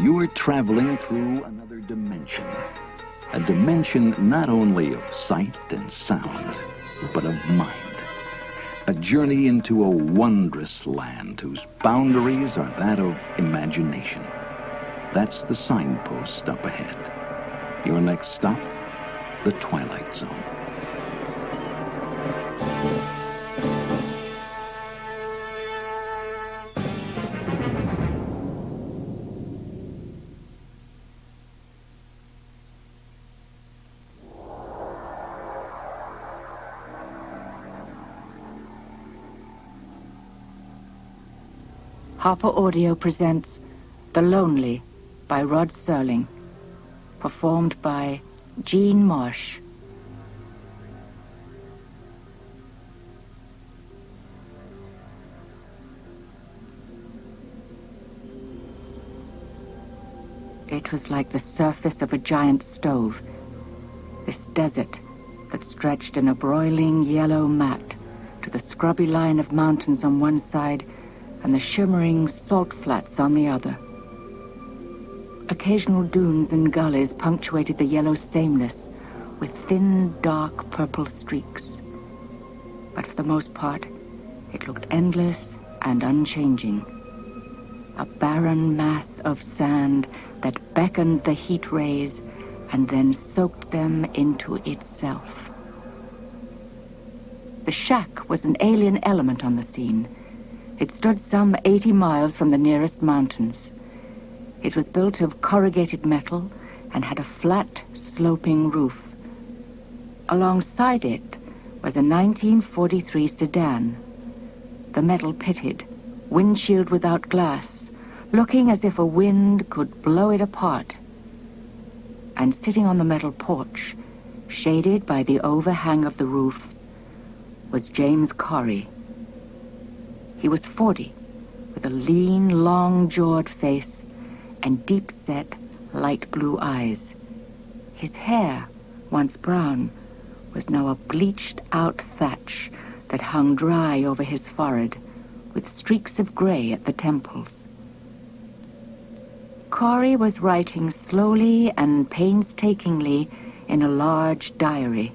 You are traveling through another dimension. A dimension not only of sight and sound, but of mind. A journey into a wondrous land whose boundaries are that of imagination. That's the signpost up ahead. Your next stop, the Twilight Zone. Harper Audio presents The Lonely by Rod Serling, performed by Jean Marsh. It was like the surface of a giant stove, this desert that stretched in a broiling yellow mat to the scrubby line of mountains on one side and the shimmering salt flats on the other. Occasional dunes and gullies punctuated the yellow sameness with thin, dark purple streaks. But for the most part, it looked endless and unchanging. A barren mass of sand that beckoned the heat rays and then soaked them into itself. The shack was an alien element on the scene. It stood some 80 miles from the nearest mountains. It was built of corrugated metal and had a flat, sloping roof. Alongside it was a 1943 sedan, the metal pitted, windshield without glass, looking as if a wind could blow it apart. And sitting on the metal porch, shaded by the overhang of the roof, was James Corrie. He was 40, with a lean, long-jawed face and deep-set, light blue eyes. His hair, once brown, was now a bleached-out thatch that hung dry over his forehead, with streaks of gray at the temples. Corrie was writing slowly and painstakingly in a large diary.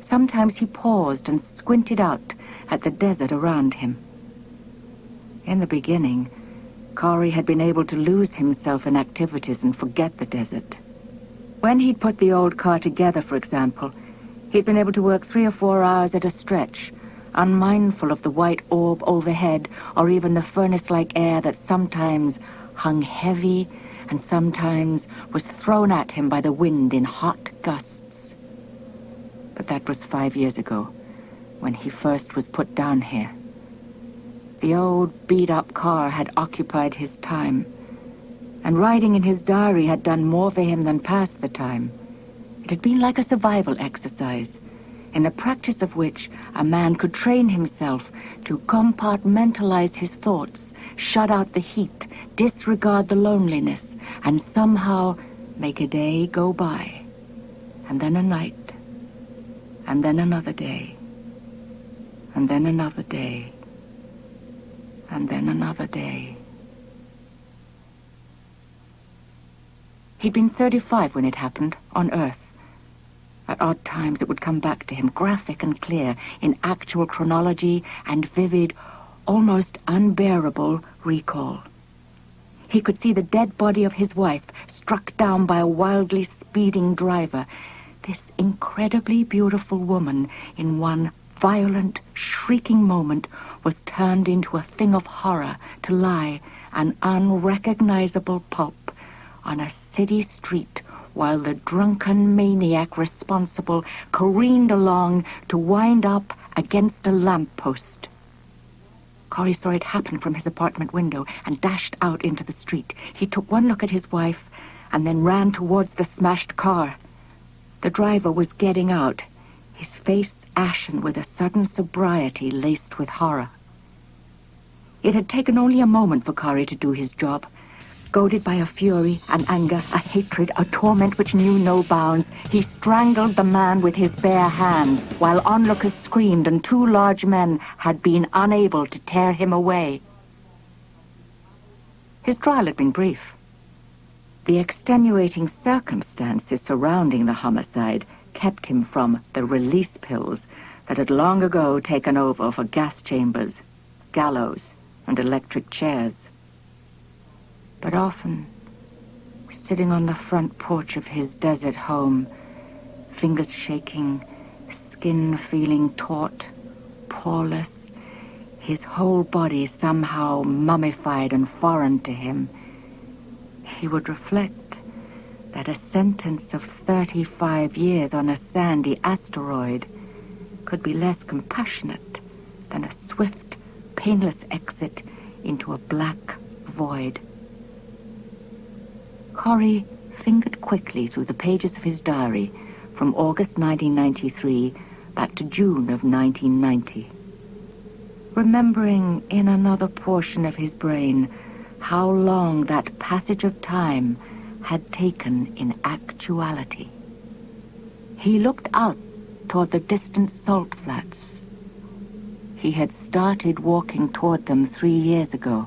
Sometimes he paused and squinted out at the desert around him. In the beginning, Corrie had been able to lose himself in activities and forget the desert. When he'd put the old car together, for example, he'd been able to work 3 or 4 hours at a stretch, unmindful of the white orb overhead or even the furnace-like air that sometimes hung heavy and sometimes was thrown at him by the wind in hot gusts. But that was 5 years ago, when he first was put down here. The old, beat-up car had occupied his time, and writing in his diary had done more for him than pass the time. It had been like a survival exercise, in the practice of which a man could train himself to compartmentalize his thoughts, shut out the heat, disregard the loneliness, and somehow make a day go by, and then a night, and then another day, and then another day, and then another day. He'd been 35 when it happened, on Earth. At odd times it would come back to him, graphic and clear, in actual chronology and vivid, almost unbearable recall. He could see the dead body of his wife struck down by a wildly speeding driver. This incredibly beautiful woman, in one violent, shrieking moment, was turned into a thing of horror to lie, an unrecognizable pulp, on a city street while the drunken maniac responsible careened along to wind up against a lamppost. Corrie saw it happen from his apartment window and dashed out into the street. He took one look at his wife and then ran towards the smashed car. The driver was getting out, his face ashen with a sudden sobriety laced with horror. It had taken only a moment for Corrie to do his job. Goaded by a fury, an anger, a hatred, a torment which knew no bounds, he strangled the man with his bare hand, while onlookers screamed and 2 large men had been unable to tear him away. His trial had been brief. The extenuating circumstances surrounding the homicide kept him from the release pills that had long ago taken over for gas chambers, gallows, and electric chairs. But often, sitting on the front porch of his desert home, fingers shaking, skin feeling taut, poreless, his whole body somehow mummified and foreign to him, he would reflect that a sentence of 35 years on a sandy asteroid could be less compassionate than a swift, painless exit into a black void. Corrie fingered quickly through the pages of his diary from August 1993 back to June of 1990. Remembering in another portion of his brain how long that passage of time had taken in actuality. He looked out toward the distant salt flats. He had started walking toward them 3 years ago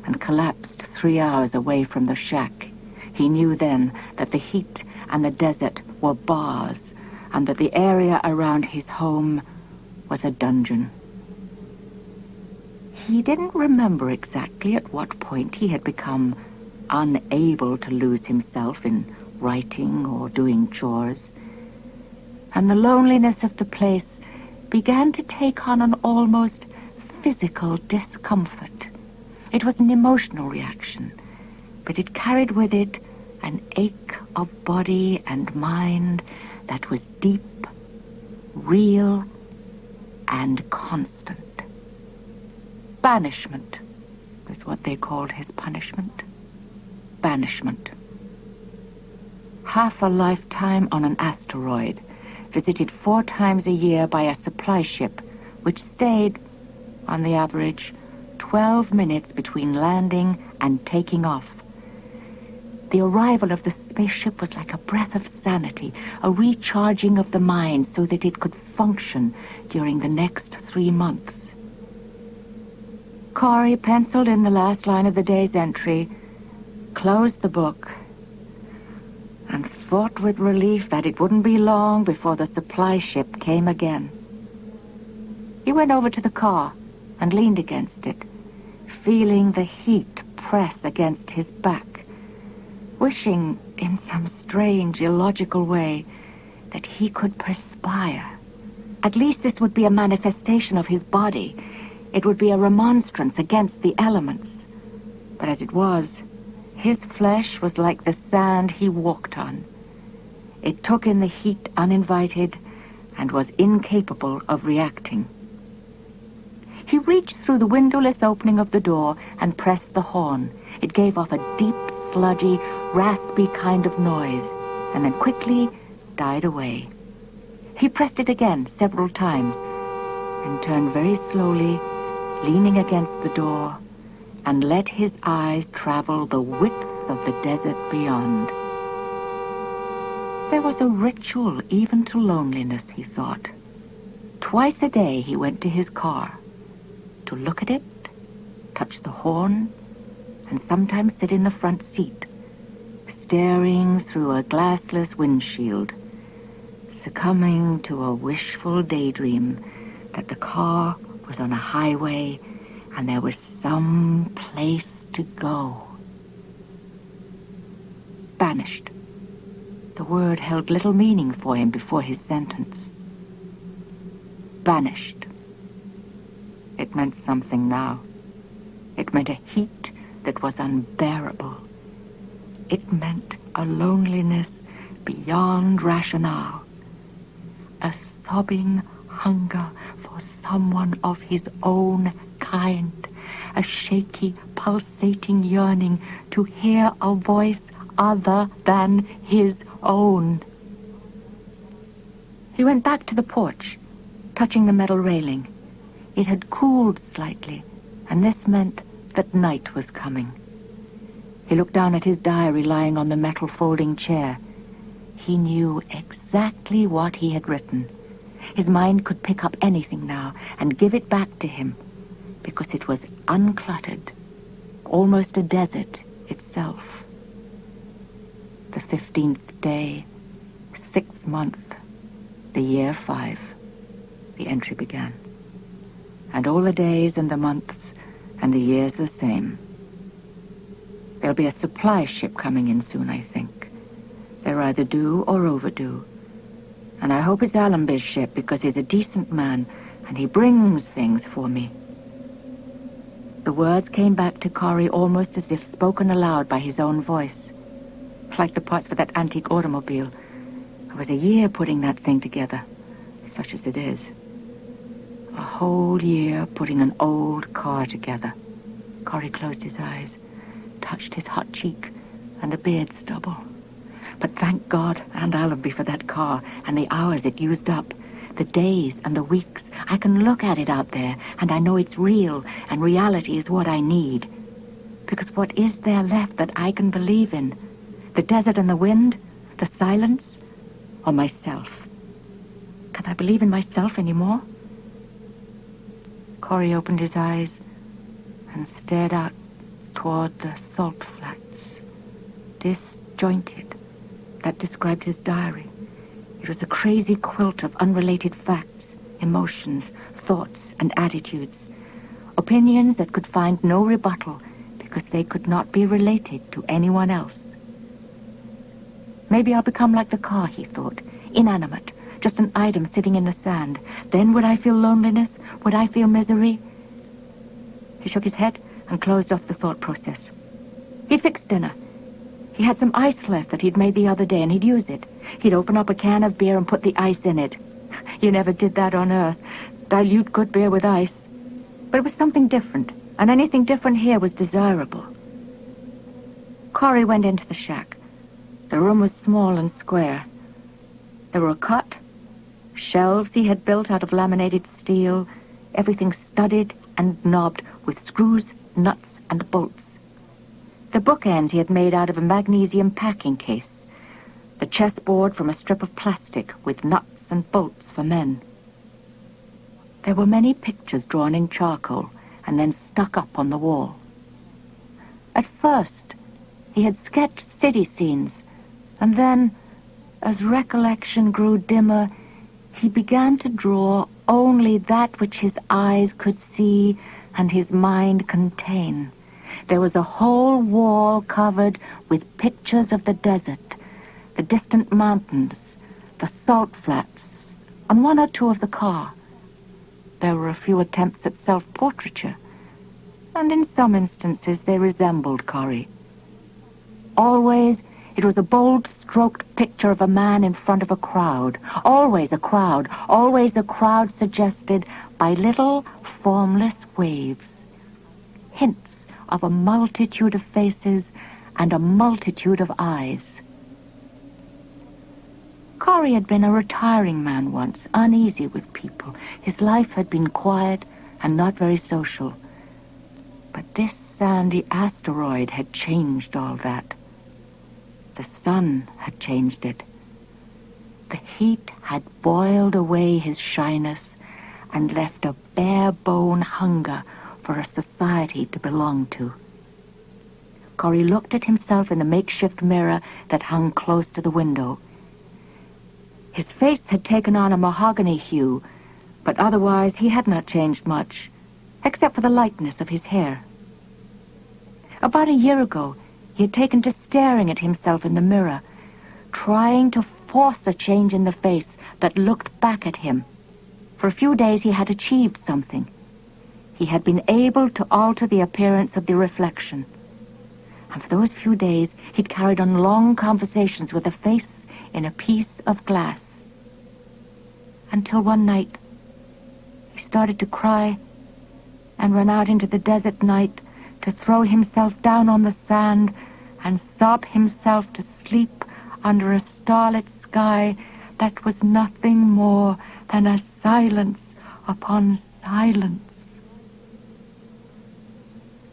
and collapsed 3 hours away from the shack. He knew then that the heat and the desert were bars and that the area around his home was a dungeon. He didn't remember exactly at what point he had become unable to lose himself in writing or doing chores, and the loneliness of the place began to take on an almost physical discomfort. It was an emotional reaction, but it carried with it an ache of body and mind that was deep, real, and constant. Banishment is what they called his punishment. Banishment. Half a lifetime on an asteroid, visited 4 times a year by a supply ship, which stayed, on the average, 12 minutes between landing and taking off. The arrival of the spaceship was like a breath of sanity, a recharging of the mind so that it could function during the next 3 months. Corrie penciled in the last line of the day's entry, closed the book, and thought with relief that it wouldn't be long before the supply ship came again. He went over to the car and leaned against it, feeling the heat press against his back, wishing in some strange, illogical way that he could perspire. At least this would be a manifestation of his body. It would be a remonstrance against the elements. But as it was, his flesh was like the sand he walked on. It took in the heat uninvited and was incapable of reacting. He reached through the windowless opening of the door and pressed the horn. It gave off a deep, sludgy, raspy kind of noise, and then quickly died away. He pressed it again several times and turned very slowly, leaning against the door, and let his eyes travel the width of the desert beyond. There was a ritual even to loneliness, he thought. Twice a day he went to his car to look at it, touch the horn, and sometimes sit in the front seat, staring through a glassless windshield, succumbing to a wishful daydream that the car was on a highway and there was some place to go. Banished. The word held little meaning for him before his sentence. Banished. It meant something now. It meant a heat that was unbearable. It meant a loneliness beyond rationale. A sobbing hunger for someone of his own kind. A shaky, pulsating yearning to hear a voice other than his own. He went back to the porch, touching the metal railing. It had cooled slightly, and this meant that night was coming. He looked down at his diary lying on the metal folding chair. He knew exactly what he had written. His mind could pick up anything now and give it back to him, because it was uncluttered, almost a desert itself. 15th day, 6th month, the year 5, the entry began. And all the days and the months and the years the same. There'll be a supply ship coming in soon, I think. They're either due or overdue. And I hope it's Allenby's ship, because he's a decent man and he brings things for me. The words came back to Corrie almost as if spoken aloud by his own voice. Like the parts for that antique automobile. It was a year putting that thing together, such as it is. A whole year putting an old car together. Corrie closed his eyes, touched his hot cheek and the beard stubble. But thank God and Allenby for that car and the hours it used up, the days and the weeks. I can look at it out there and I know it's real, and reality is what I need. Because what is there left that I can believe in? The desert and the wind? The silence? Or myself? Can I believe in myself anymore? Corrie opened his eyes and stared out toward the salt flats. Disjointed. That described his diary. It was a crazy quilt of unrelated facts, emotions, thoughts, and attitudes. Opinions that could find no rebuttal because they could not be related to anyone else. Maybe I'll become like the car, he thought, inanimate, just an item sitting in the sand. Then would I feel loneliness? Would I feel misery? He shook his head and closed off the thought process. He'd fix dinner. He had some ice left that he'd made the other day, and he'd use it. He'd open up a can of beer and put the ice in it. You never did that on Earth. Dilute good beer with ice. But it was something different, and anything different here was desirable. Corrie went into the shack. The room was small and square. There were a cot, shelves he had built out of laminated steel, everything studded and knobbed with screws, nuts, and bolts. The bookends he had made out of a magnesium packing case. The chessboard from a strip of plastic with nuts and bolts for men. There were many pictures drawn in charcoal and then stuck up on the wall. At first, he had sketched city scenes, and then, as recollection grew dimmer, he began to draw only that which his eyes could see and his mind contain. There was a whole wall covered with pictures of the desert, the distant mountains, the salt flats, and one or two of the car. There were a few attempts at self-portraiture, and in some instances they resembled Corrie. Always it was a bold-stroked picture of a man in front of a crowd. Always a crowd suggested by little formless waves. Hints of a multitude of faces and a multitude of eyes. Corrie had been a retiring man once, uneasy with people. His life had been quiet and not very social. But this sandy asteroid had changed all that. The sun had changed it. The heat had boiled away his shyness and left a bare-bone hunger for a society to belong to. Corrie looked at himself in the makeshift mirror that hung close to the window. His face had taken on a mahogany hue, but otherwise he had not changed much, except for the lightness of his hair. About a year ago, he had taken to staring at himself in the mirror, trying to force a change in the face that looked back at him. For a few days he had achieved something. He had been able to alter the appearance of the reflection. And for those few days, he'd carried on long conversations with the face in a piece of glass. Until one night, he started to cry and ran out into the desert night to throw himself down on the sand and sob himself to sleep under a starlit sky that was nothing more than a silence upon silence.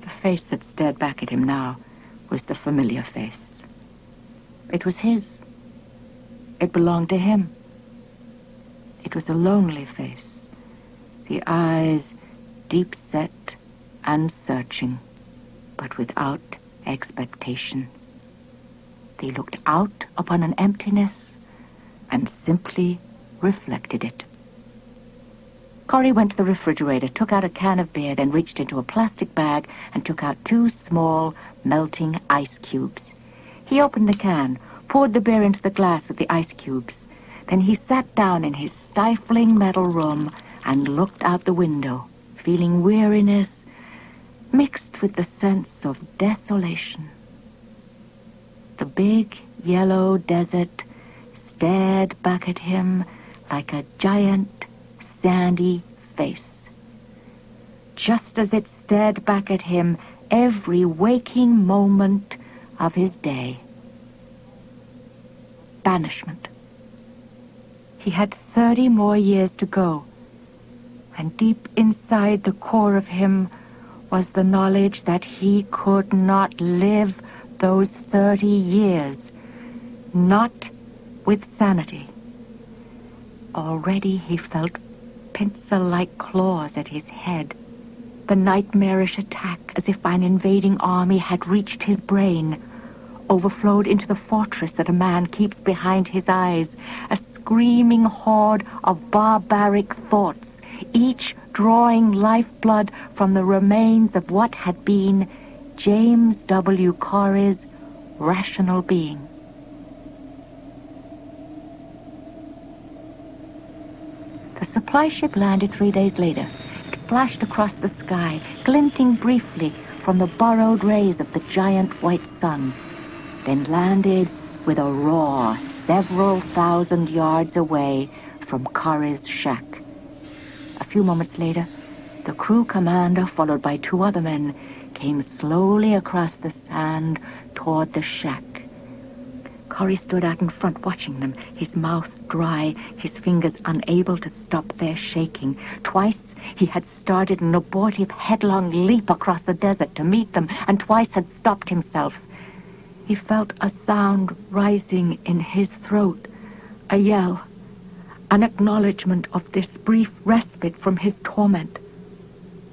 The face that stared back at him now was the familiar face. It was his. It belonged to him. It was a lonely face, the eyes deep-set and searching, but without expectation. They looked out upon an emptiness and simply reflected it. Corrie went to the refrigerator, took out a can of beer, then reached into a plastic bag and took out 2 small, melting ice cubes. He opened the can, poured the beer into the glass with the ice cubes. Then he sat down in his stifling metal room and looked out the window, feeling weariness mixed with the sense of desolation. The big, yellow desert stared back at him like a giant, sandy face, just as it stared back at him every waking moment of his day. Banishment. He had 30 more years to go, and deep inside the core of him was the knowledge that he could not live those 30 years, not with sanity. Already he felt pencil-like claws at his head. The nightmarish attack, as if an invading army had reached his brain, overflowed into the fortress that a man keeps behind his eyes, a screaming horde of barbaric thoughts, each drawing lifeblood from the remains of what had been James W. Corrie's rational being. The supply ship landed 3 days later. It flashed across the sky, glinting briefly from the borrowed rays of the giant white sun, then landed with a roar several thousand yards away from Corrie's shack. A few moments later, the crew commander, followed by 2 other men, came slowly across the sand toward the shack. Corrie stood out in front watching them, his mouth dry, his fingers unable to stop their shaking. Twice he had started an abortive headlong leap across the desert to meet them, and twice had stopped himself. He felt a sound rising in his throat, a yell, an acknowledgement of this brief respite from his torment.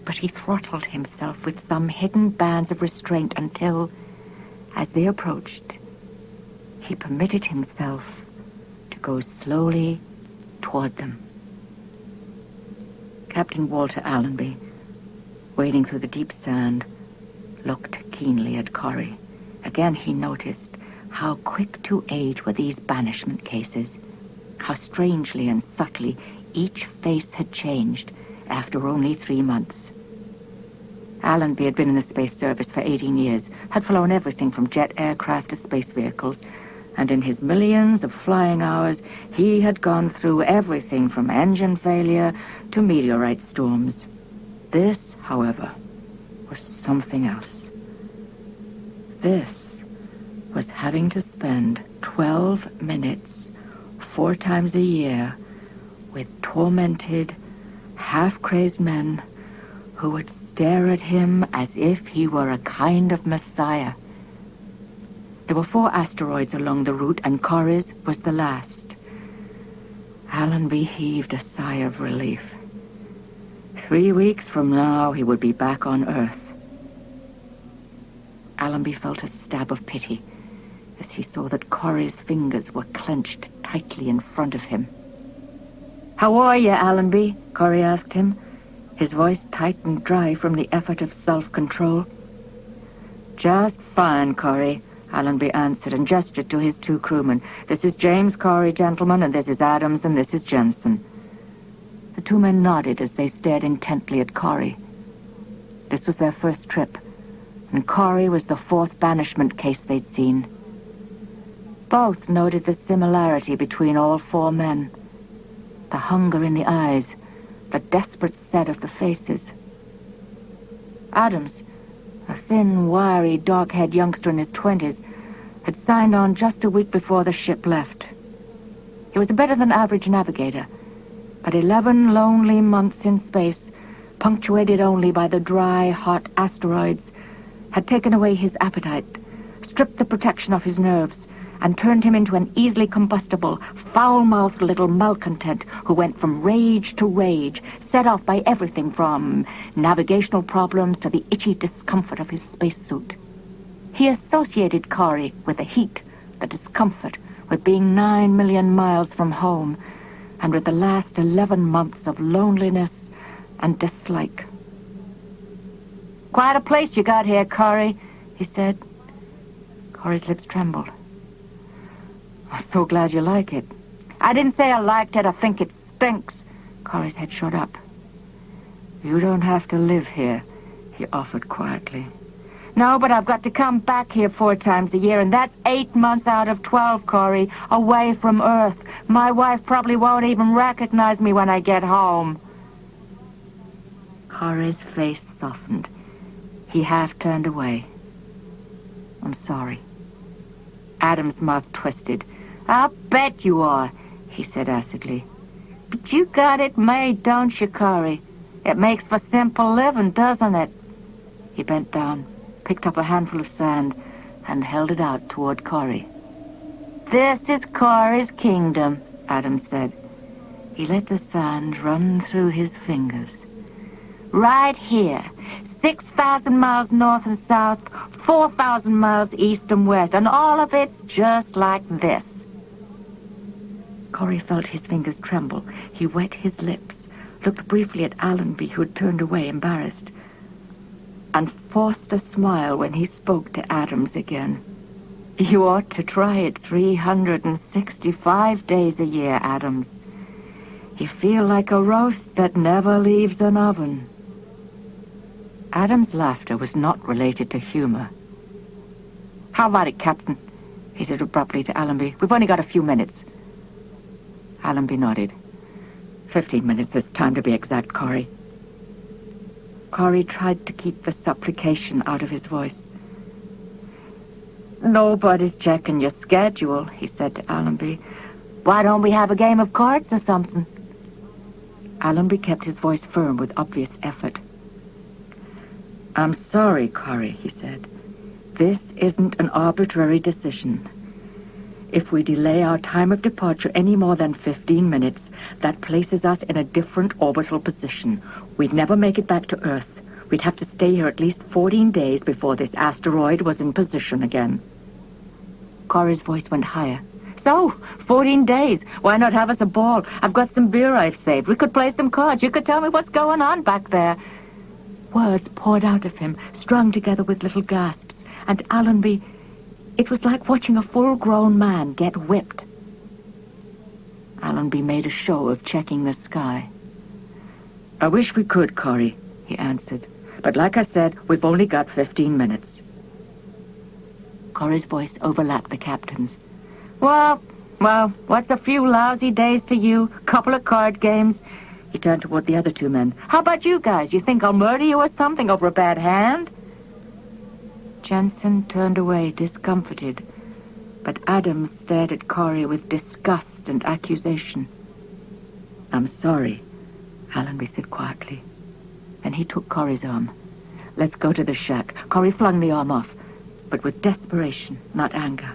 But he throttled himself with some hidden bands of restraint until, as they approached, he permitted himself to go slowly toward them. Captain Walter Allenby, wading through the deep sand, looked keenly at Corrie. Again he noticed how quick to age were these banishment cases, how strangely and subtly each face had changed after only 3 months. Allenby had been in the space service for 18 years, had flown everything from jet aircraft to space vehicles, and in his millions of flying hours, he had gone through everything from engine failure to meteorite storms. This, however, was something else. This was having to spend 12 minutes 4 times a year with tormented, half-crazed men who would stare at him as if he were a kind of messiah. There were 4 asteroids along the route, and Corrie's was the last. Allenby heaved a sigh of relief. 3 weeks from now, he would be back on Earth. Allenby felt a stab of pity as he saw that Corrie's fingers were clenched tightly in front of him. "How are you, Allenby?" Corrie asked him, his voice tight and dry from the effort of self-control. "Just fine, Corrie," Allenby answered and gestured to his 2 crewmen. "This is James Corrie, gentlemen, and this is Adams, and this is Jensen." The 2 men nodded as they stared intently at Corrie. This was their first trip, and Corrie was the 4th banishment case they'd seen. Both noted the similarity between all 4 men. The hunger in the eyes, the desperate set of the faces. Adams, a thin, wiry, dark-haired youngster in his 20s, had signed on just a week before the ship left. He was a better-than-average navigator, but 11 lonely months in space, punctuated only by the dry, hot asteroids, had taken away his appetite, stripped the protection of his nerves, and turned him into an easily combustible, foul-mouthed little malcontent who went from rage to rage, set off by everything from navigational problems to the itchy discomfort of his spacesuit. He associated Corrie with the heat, the discomfort with being 9 million miles from home, and with the last 11 months of loneliness and dislike. "Quite a place you got here, Corey," he said. Corey's lips trembled. "I'm so glad you like it." "I didn't say I liked it. I think it stinks." Corey's head shot up. "You don't have to live here," he offered quietly. "No, but I've got to come back here 4 times a year, and that's 8 months out of 12, Corey, away from Earth. My wife probably won't even recognize me when I get home." Corey's face softened. He half turned away. "I'm sorry." Adam's mouth twisted. "I'll bet you are," he said acidly. "But you got it made, don't you, Corey? It makes for simple living, doesn't it?" He bent down, picked up a handful of sand, and held it out toward Corey. "This is Corey's kingdom," Adam said. He let the sand run through his fingers. "Right here, 6,000 miles north and south, 4,000 miles east and west, and all of it's just like this." Corey felt his fingers tremble. He wet his lips, looked briefly at Allenby, who had turned away, embarrassed, and forced a smile when he spoke to Adams again. "You ought to try it 365 days a year, Adams. You feel like a roast that never leaves an oven." Adams' laughter was not related to humor. "How about it, Captain?" he said abruptly to Allenby. "We've only got a few minutes." Allenby nodded. 15 minutes this time, to be exact, Corey." Corey tried to keep the supplication out of his voice. "Nobody's checking your schedule," he said to Allenby. "Why don't we have a game of cards or something?" Allenby kept his voice firm with obvious effort. "I'm sorry, Corey," he said. "This isn't an arbitrary decision. If we delay our time of departure any more than 15 minutes, that places us in a different orbital position. We'd never make it back to Earth. We'd have to stay here at least 14 days before this asteroid was in position again." Corey's voice went higher. "So, 14 days. Why not have us a ball? I've got some beer I've saved. We could play some cards. You could tell me what's going on back there." Words poured out of him, strung together with little gasps, and Allenby, it was like watching a full-grown man get whipped. Allenby made a show of checking the sky. "I wish we could, Corey," he answered. "But like I said, we've only got 15 minutes. Corey's voice overlapped the captain's. Well, what's a few lousy days to you? Couple of card games." He turned toward the other 2 men. "How about you guys? You think I'll murder you or something over a bad hand?" Jensen turned away, discomfited, but Adams stared at Corey with disgust and accusation. "I'm sorry," Allenby said quietly. Then he took Corey's arm. "Let's go to the shack." Corey flung the arm off, but with desperation, not anger.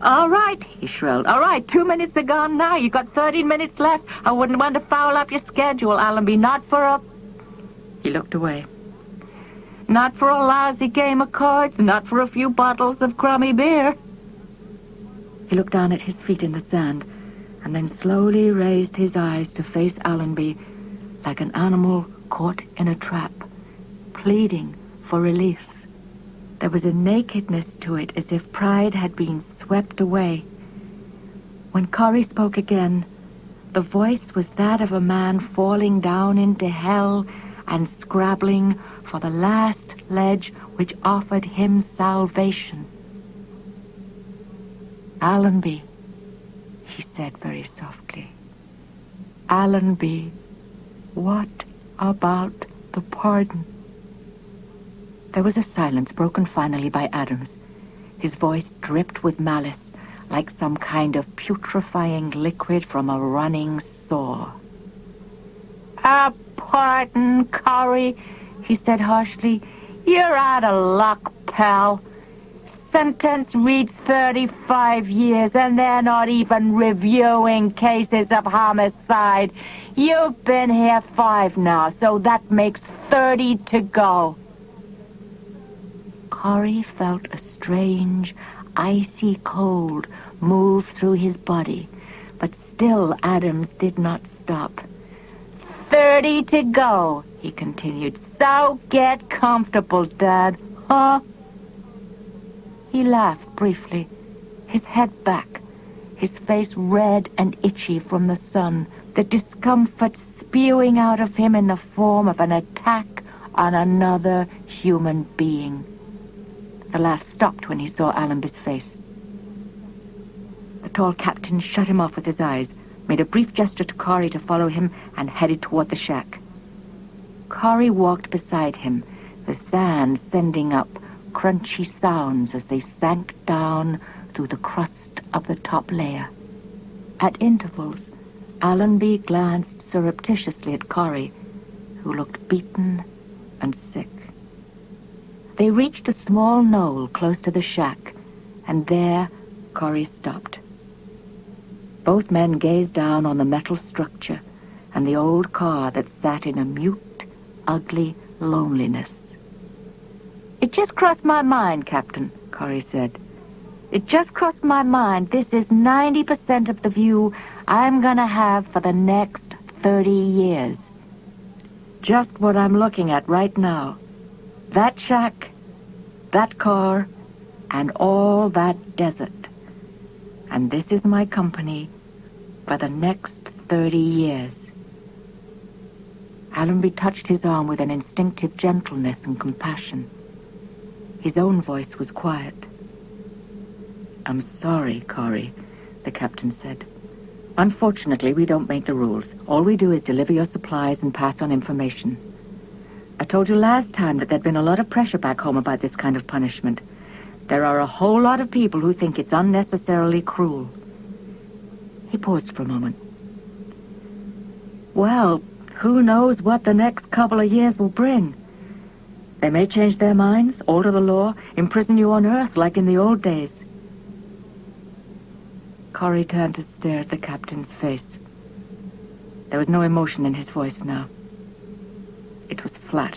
"All right," he shrilled. "All right, 2 minutes are gone now. You got 13 minutes left. I wouldn't want to foul up your schedule, Allenby. Not for a..." He looked away. "Not for a lousy game of cards. Not for a few bottles of crummy beer." He looked down at his feet in the sand, and then slowly raised his eyes to face Allenby like an animal caught in a trap, pleading for release. There was a nakedness to it, as if pride had been swept away. When Corey spoke again, the voice was that of a man falling down into hell and scrabbling for the last ledge which offered him salvation. "Allenby," he said very softly. "Allenby, what about the pardon?" There was a silence, broken finally by Adams. His voice dripped with malice, like some kind of putrefying liquid from a running sore. "A pardon, Corey," he said harshly. "You're out of luck, pal. Sentence reads 35 years, and they're not even reviewing cases of homicide. You've been here 5 now, so that makes 30 to go." Corey felt a strange, icy cold move through his body, but still Adams did not stop. 30 to go, he continued. So get comfortable, Dad, huh? He laughed briefly, his head back, his face red and itchy from the sun, the discomfort spewing out of him in the form of an attack on another human being. The laugh stopped when he saw Allenby's face. The tall captain shut him off with his eyes, made a brief gesture to Corrie to follow him, and headed toward the shack. Corrie walked beside him, the sand sending up crunchy sounds as they sank down through the crust of the top layer. At intervals, Allenby glanced surreptitiously at Corrie, who looked beaten and sick. They reached a small knoll close to the shack, and there Corrie stopped. Both men gazed down on the metal structure and the old car that sat in a mute, ugly loneliness. "It just crossed my mind, Captain," Corrie said. "It just crossed my mind this is 90% of the view I'm gonna have for the next 30 years. Just what I'm looking at right now. That shack, that car, and all that desert. And this is my company for the next 30 years." Allenby touched his arm with an instinctive gentleness and compassion. His own voice was quiet. "I'm sorry, Corrie," the captain said. "Unfortunately, we don't make the rules. All we do is deliver your supplies and pass on information. I told you last time that there'd been a lot of pressure back home about this kind of punishment. There are a whole lot of people who think it's unnecessarily cruel." He paused for a moment. "Well, who knows what the next couple of years will bring? They may change their minds, alter the law, imprison you on Earth like in the old days." Corrie turned to stare at the captain's face. There was no emotion in his voice now. It was flat,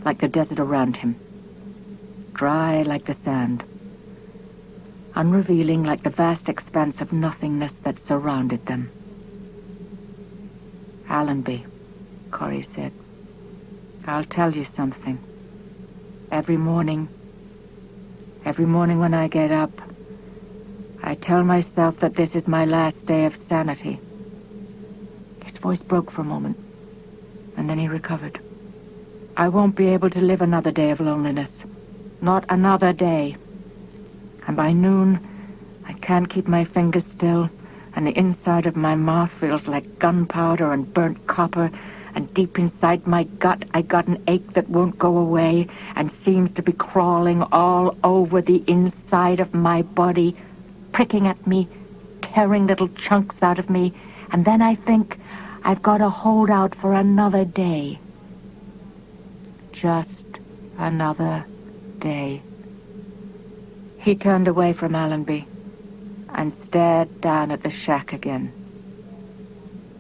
like the desert around him. Dry like the sand. Unrevealing like the vast expanse of nothingness that surrounded them. "Allenby," Corrie said, "I'll tell you something. Every morning when I get up, I tell myself that this is my last day of sanity." His voice broke for a moment, and then he recovered. "I won't be able to live another day of loneliness. Not another day. And by noon, I can't keep my fingers still, and the inside of my mouth feels like gunpowder and burnt copper, and deep inside my gut, I got an ache that won't go away and seems to be crawling all over the inside of my body, pricking at me, tearing little chunks out of me, and then I think I've got to hold out for another day. Just another day." He turned away from Allenby and stared down at the shack again.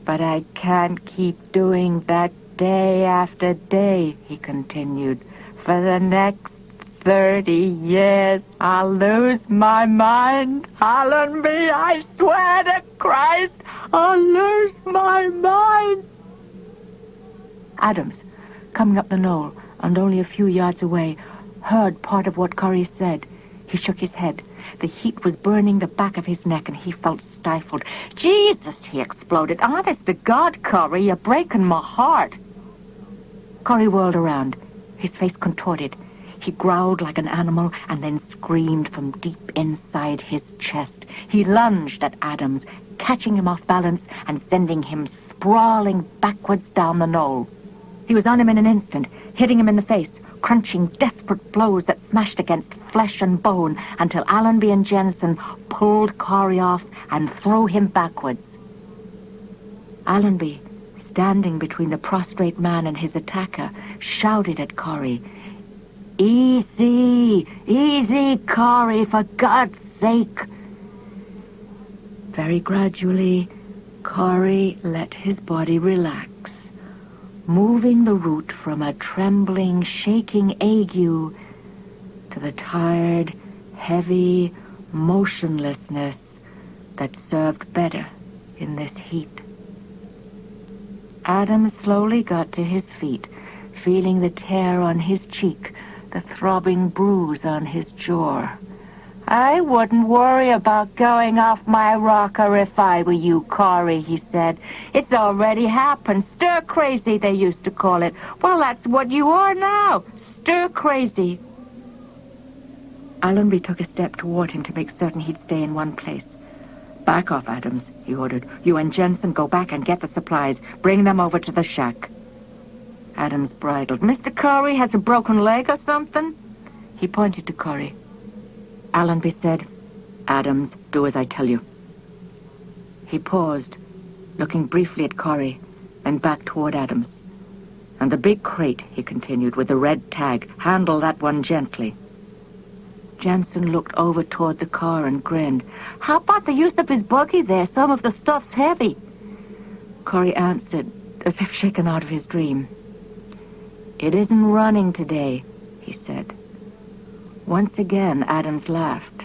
"But I can't keep doing that day after day," he continued. "For the next 30 years, I'll lose my mind. Allenby, I swear to Christ, I'll lose my mind." Adams, coming up the knoll and only a few yards away, heard part of what Corrie said. He shook his head. The heat was burning the back of his neck, and he felt stifled. "Jesus," he exploded. "Honest to God, Corrie, you're breaking my heart." Corrie whirled around, his face contorted. He growled like an animal and then screamed from deep inside his chest. He lunged at Adams, catching him off balance and sending him sprawling backwards down the knoll. He was on him in an instant, hitting him in the face, crunching desperate blows that smashed against flesh and bone until Allenby and Jensen pulled Corrie off and threw him backwards. Allenby, standing between the prostrate man and his attacker, shouted at Corrie, "Easy! Easy, Corrie, for God's sake!" Very gradually, Corrie let his body relax, moving the root from a trembling, shaking ague to the tired, heavy motionlessness that served better in this heat. Adams slowly got to his feet, feeling the tear on his cheek, the throbbing bruise on his jaw. "I wouldn't worry about going off my rocker if I were you, Corey," he said. "It's already happened. Stir-crazy, they used to call it. Well, that's what you are now. Stir-crazy." Allenby took a step toward him to make certain he'd stay in one place. "Back off, Adams," he ordered. "You and Jensen go back and get the supplies. Bring them over to the shack." Adams bridled. "Mr. Corey has a broken leg or something?" He pointed to Corey. Allenby said, "Adams, do as I tell you." He paused, looking briefly at Corey, then back toward Adams. "And the big crate," he continued, "with the red tag. Handle that one gently." Jensen looked over toward the car and grinned. "How about the use of his buggy there? Some of the stuff's heavy." Corey answered, as if shaken out of his dream. "It isn't running today," he said. Once again, Adams laughed.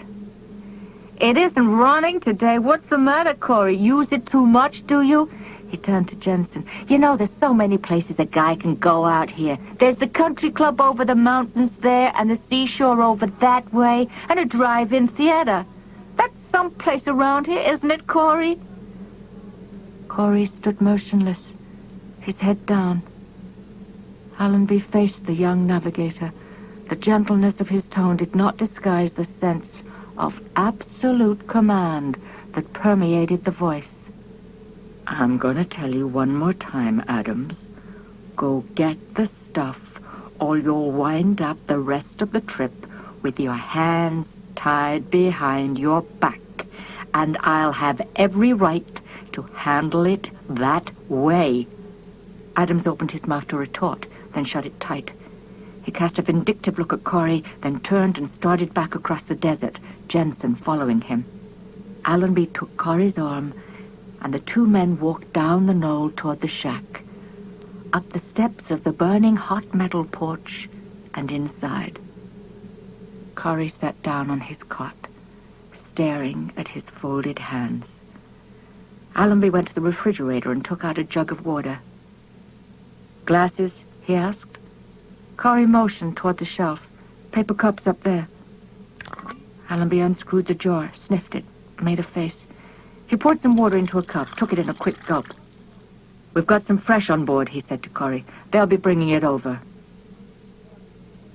"It isn't running today? What's the matter, Corey? Use it too much, do you?" He turned to Jensen. "You know, there's so many places a guy can go out here. There's the country club over the mountains there, and the seashore over that way, and a drive-in theater. That's someplace around here, isn't it, Corey?" Corey stood motionless, his head down. Allenby faced the young navigator. The gentleness of his tone did not disguise the sense of absolute command that permeated the voice. "I'm going to tell you one more time, Adams. Go get the stuff, or you'll wind up the rest of the trip with your hands tied behind your back, and I'll have every right to handle it that way." Adams opened his mouth to retort, then shut it tight. He cast a vindictive look at Corey, then turned and started back across the desert, Jensen following him. Allenby took Corey's arm, and the two men walked down the knoll toward the shack, up the steps of the burning hot metal porch, and inside. Corey sat down on his cot, staring at his folded hands. Allenby went to the refrigerator and took out a jug of water. "Glasses?" he asked. Corey motioned toward the shelf. "Paper cups up there." Allenby unscrewed the jar, sniffed it, made a face. He poured some water into a cup, took it in a quick gulp. "We've got some fresh on board," he said to Corey. "They'll be bringing it over."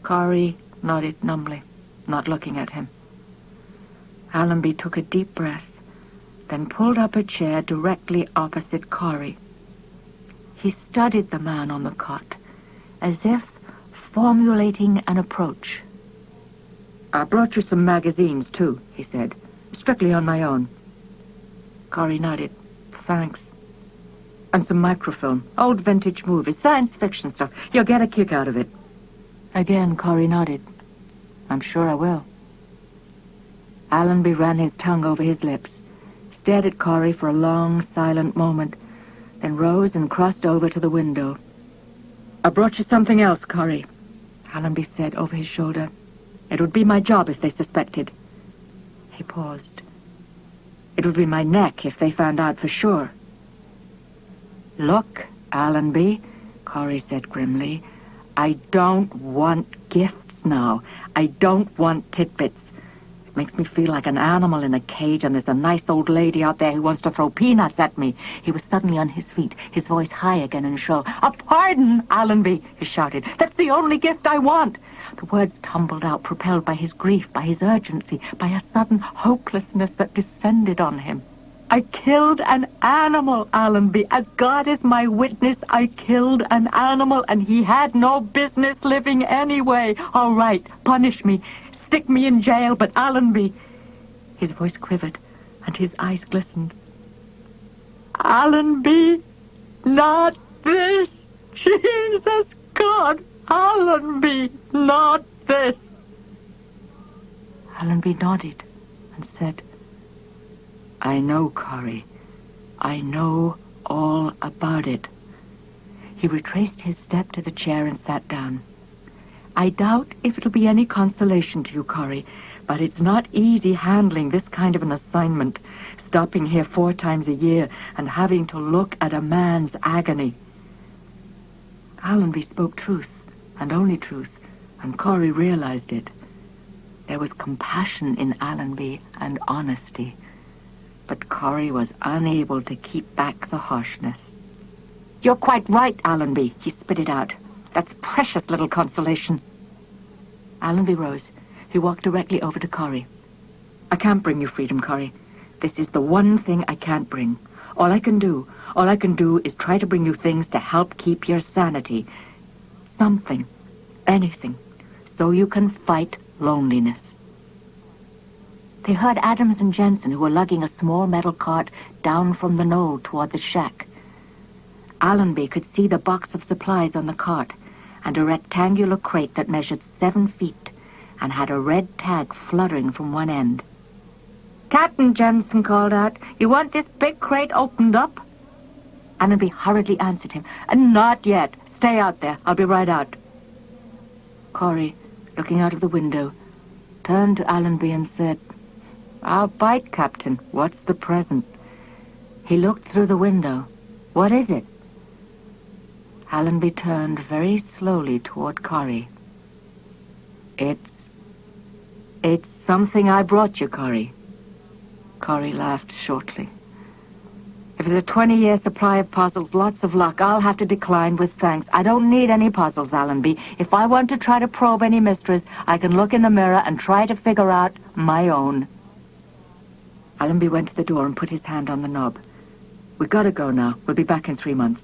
Corey nodded numbly, not looking at him. Allenby took a deep breath, then pulled up a chair directly opposite Corey. He studied the man on the cot, as if formulating an approach. "I brought you some magazines, too," he said. "Strictly on my own." Corey nodded. "Thanks. And some microfilm. Old vintage movies, science fiction stuff. You'll get a kick out of it." Again, Corey nodded. "I'm sure I will." Allenby ran his tongue over his lips, stared at Corey for a long, silent moment, then rose and crossed over to the window. "I brought you something else, Corey," Allenby said over his shoulder. "It would be my job if they suspected." He paused. "It would be my neck if they found out for sure." "Look, Allenby," Corey said grimly, "I don't want gifts now. I don't want tidbits. It makes me feel like an animal in a cage, and there's a nice old lady out there who wants to throw peanuts at me." He was suddenly on his feet, his voice high again and shrill. "A pardon, Allenby," he shouted. "That's the only gift I want." The words tumbled out, propelled by his grief, by his urgency, by a sudden hopelessness that descended on him. "I killed an animal, Allenby. As God is my witness, I killed an animal, and he had no business living anyway. All right, punish me. Stick me in jail, but Allenby..." His voice quivered, and his eyes glistened. "Allenby, not this. Jesus God, Allenby, not this." Allenby nodded and said, "I know, Corey. I know all about it." He retraced his step to the chair and sat down. I doubt if it'll be any consolation to you, Corrie, but it's not easy handling this kind of an assignment, stopping here 4 times a year and having to look at a man's agony. Allenby spoke truth, and only truth, and Corrie realized it. There was compassion in Allenby and honesty, but Corrie was unable to keep back the harshness. "You're quite right, Allenby," he spit it out. "That's precious little consolation." Allenby rose. He walked directly over to Corrie. "I can't bring you freedom, Corrie. This is the one thing I can't bring. All I can do is try to bring you things to help keep your sanity. Something, anything, so you can fight loneliness." They heard Adams and Jensen, who were lugging a small metal cart down from the knoll toward the shack. Allenby could see the box of supplies on the cart and a rectangular crate that measured 7 feet and had a red tag fluttering from one end. "Captain," Jensen called out, "you want this big crate opened up?" Allenby hurriedly answered him, "Not yet. Stay out there. I'll be right out." Corrie, looking out of the window, turned to Allenby and said, "I'll bite, Captain. What's the present?" He looked through the window. "What is it?" Allenby turned very slowly toward Corrie. It's something I brought you, Corrie." Corrie laughed shortly. "If it's a 20-year supply of puzzles, lots of luck. I'll have to decline with thanks. I don't need any puzzles, Allenby. If I want to try to probe any mysteries, I can look in the mirror and try to figure out my own." Allenby went to the door and put his hand on the knob. "We gotta go now. We'll be back in 3 months."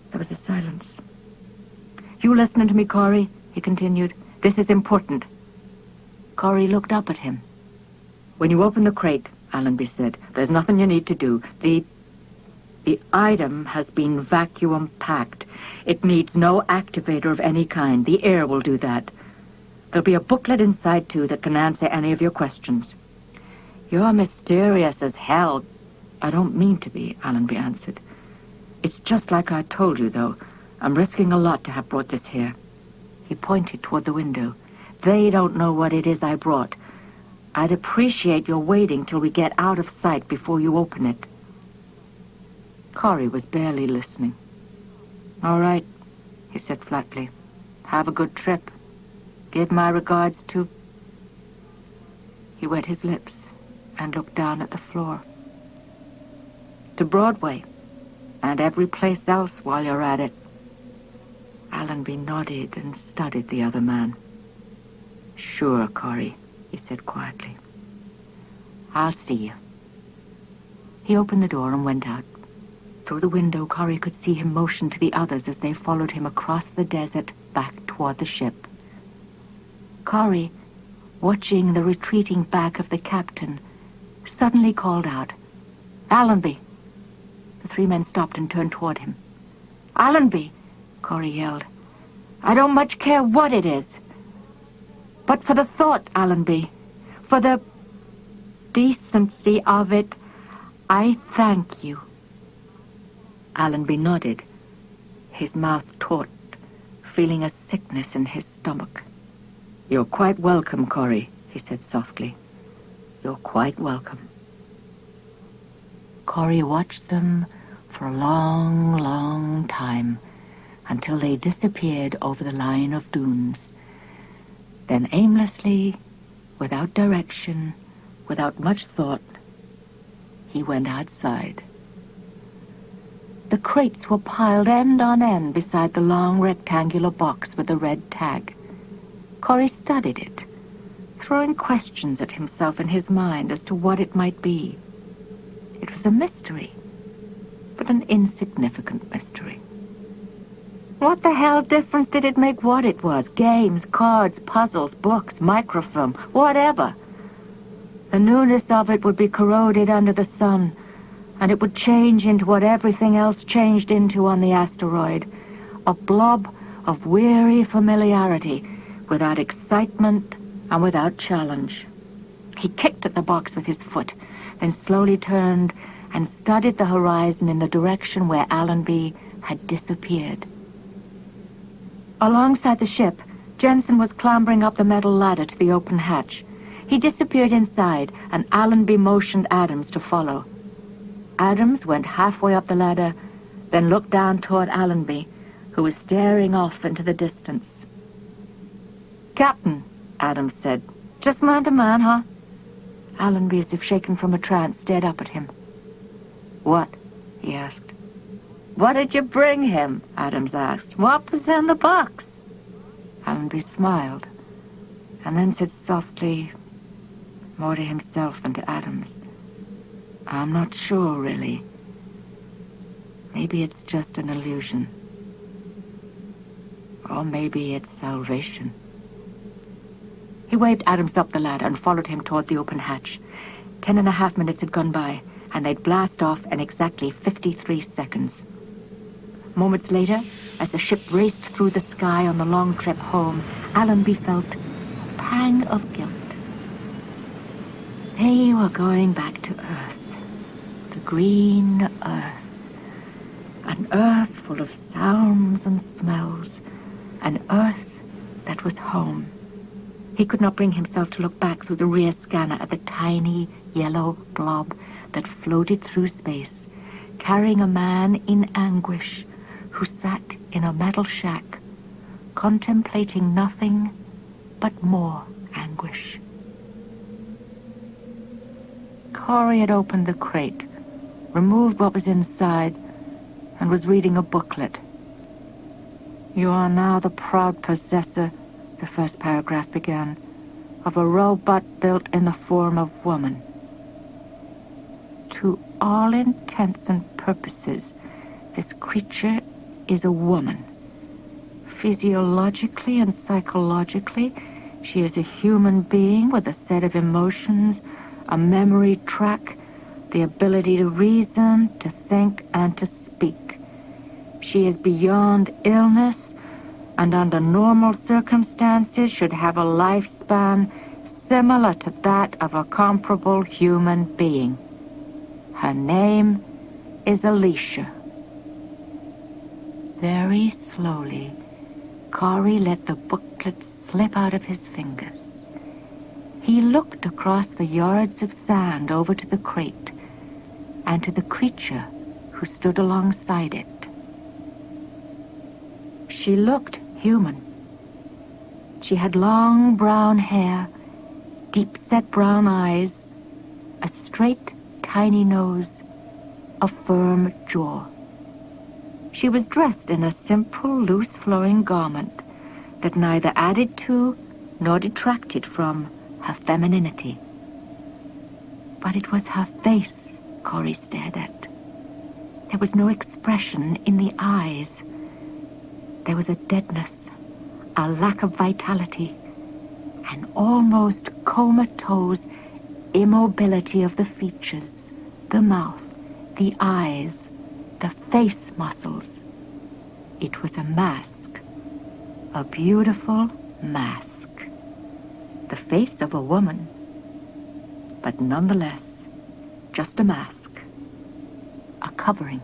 There was a silence. "You listening to me, Corrie?" he continued. "This is important." Corrie looked up at him. "When you open the crate," Allenby said, "there's nothing you need to do. The item has been vacuum packed. It needs no activator of any kind. The air will do that. There'll be a booklet inside, too, that can answer any of your questions." "You're mysterious as hell." "I don't mean to be," Allenby answered. "It's just like I told you, though. I'm risking a lot to have brought this here." He pointed toward the window. "They don't know what it is I brought. I'd appreciate your waiting till we get out of sight before you open it." Corrie was barely listening. "All right," he said flatly. "Have a good trip. Give my regards to..." He wet his lips and looked down at the floor. "To Broadway, and every place else while you're at it." Allenby nodded and studied the other man. "Sure, Corrie," he said quietly. "I'll see you." He opened the door and went out. Through the window, Corrie could see him motion to the others as they followed him across the desert back toward the ship. Corrie, watching the retreating back of the captain, suddenly called out, "Allenby!" The 3 men stopped and turned toward him. "Allenby!" Corrie yelled. "I don't much care what it is. But for the thought, Allenby, for the decency of it, I thank you." Allenby nodded, his mouth taut, feeling a sickness in his stomach. "You're quite welcome, Corrie," he said softly. "You're quite welcome." Corrie watched them for a long, long time, until they disappeared over the line of dunes. Then aimlessly, without direction, without much thought, he went outside. The crates were piled end on end beside the long rectangular box with the red tag. Corrie studied it, throwing questions at himself in his mind as to what it might be. It was a mystery, but an insignificant mystery. What the hell difference did it make what it was? Games, cards, puzzles, books, microfilm, whatever. The newness of it would be corroded under the sun, and it would change into what everything else changed into on the asteroid. A blob of weary familiarity, without excitement and without challenge. He kicked at the box with his foot, then slowly turned and studied the horizon in the direction where Allenby had disappeared. Alongside the ship, Jensen was clambering up the metal ladder to the open hatch. He disappeared inside, and Allenby motioned Adams to follow. Adams went halfway up the ladder, then looked down toward Allenby, who was staring off into the distance. "Captain," Adams said, "just man to man, huh?" Allenby, as if shaken from a trance, stared up at him. "What?" he asked. "What did you bring him?" Adams asked. "What was in the box?" Allenby smiled, and then said softly, more to himself than to Adams, "I'm not sure, really. Maybe it's just an illusion. Or maybe it's salvation." He waved Adams up the ladder and followed him toward the open hatch. 10.5 minutes had gone by, and they'd blast off in exactly 53 seconds. Moments later, as the ship raced through the sky on the long trip home, Allenby felt a pang of guilt. They were going back to Earth, the green Earth, an Earth full of sounds and smells, an Earth that was home. He could not bring himself to look back through the rear scanner at the tiny yellow blob that floated through space, carrying a man in anguish who sat in a metal shack, contemplating nothing but more anguish. Corey had opened the crate, removed what was inside, and was reading a booklet. "You are now the proud possessor," the first paragraph began, "of a robot built in the form of woman. To all intents and purposes, this creature is a woman. Physiologically and psychologically, she is a human being with a set of emotions, a memory track, the ability to reason, to think, and to speak. She is beyond illness, and under normal circumstances should have a lifespan similar to that of a comparable human being. Her name is Alicia." Very slowly, Corey let the booklet slip out of his fingers. He looked across the yards of sand over to the crate and to the creature who stood alongside it. She looked human. She had long brown hair, deep-set brown eyes, a straight, tiny nose, a firm jaw. She was dressed in a simple, loose-flowing garment that neither added to nor detracted from her femininity. But it was her face Corey stared at. There was no expression in the eyes. There was a deadness, a lack of vitality, an almost comatose immobility of the features, the mouth, the eyes, the face muscles. It was a mask, a beautiful mask. The face of a woman, but nonetheless, just a mask, a covering.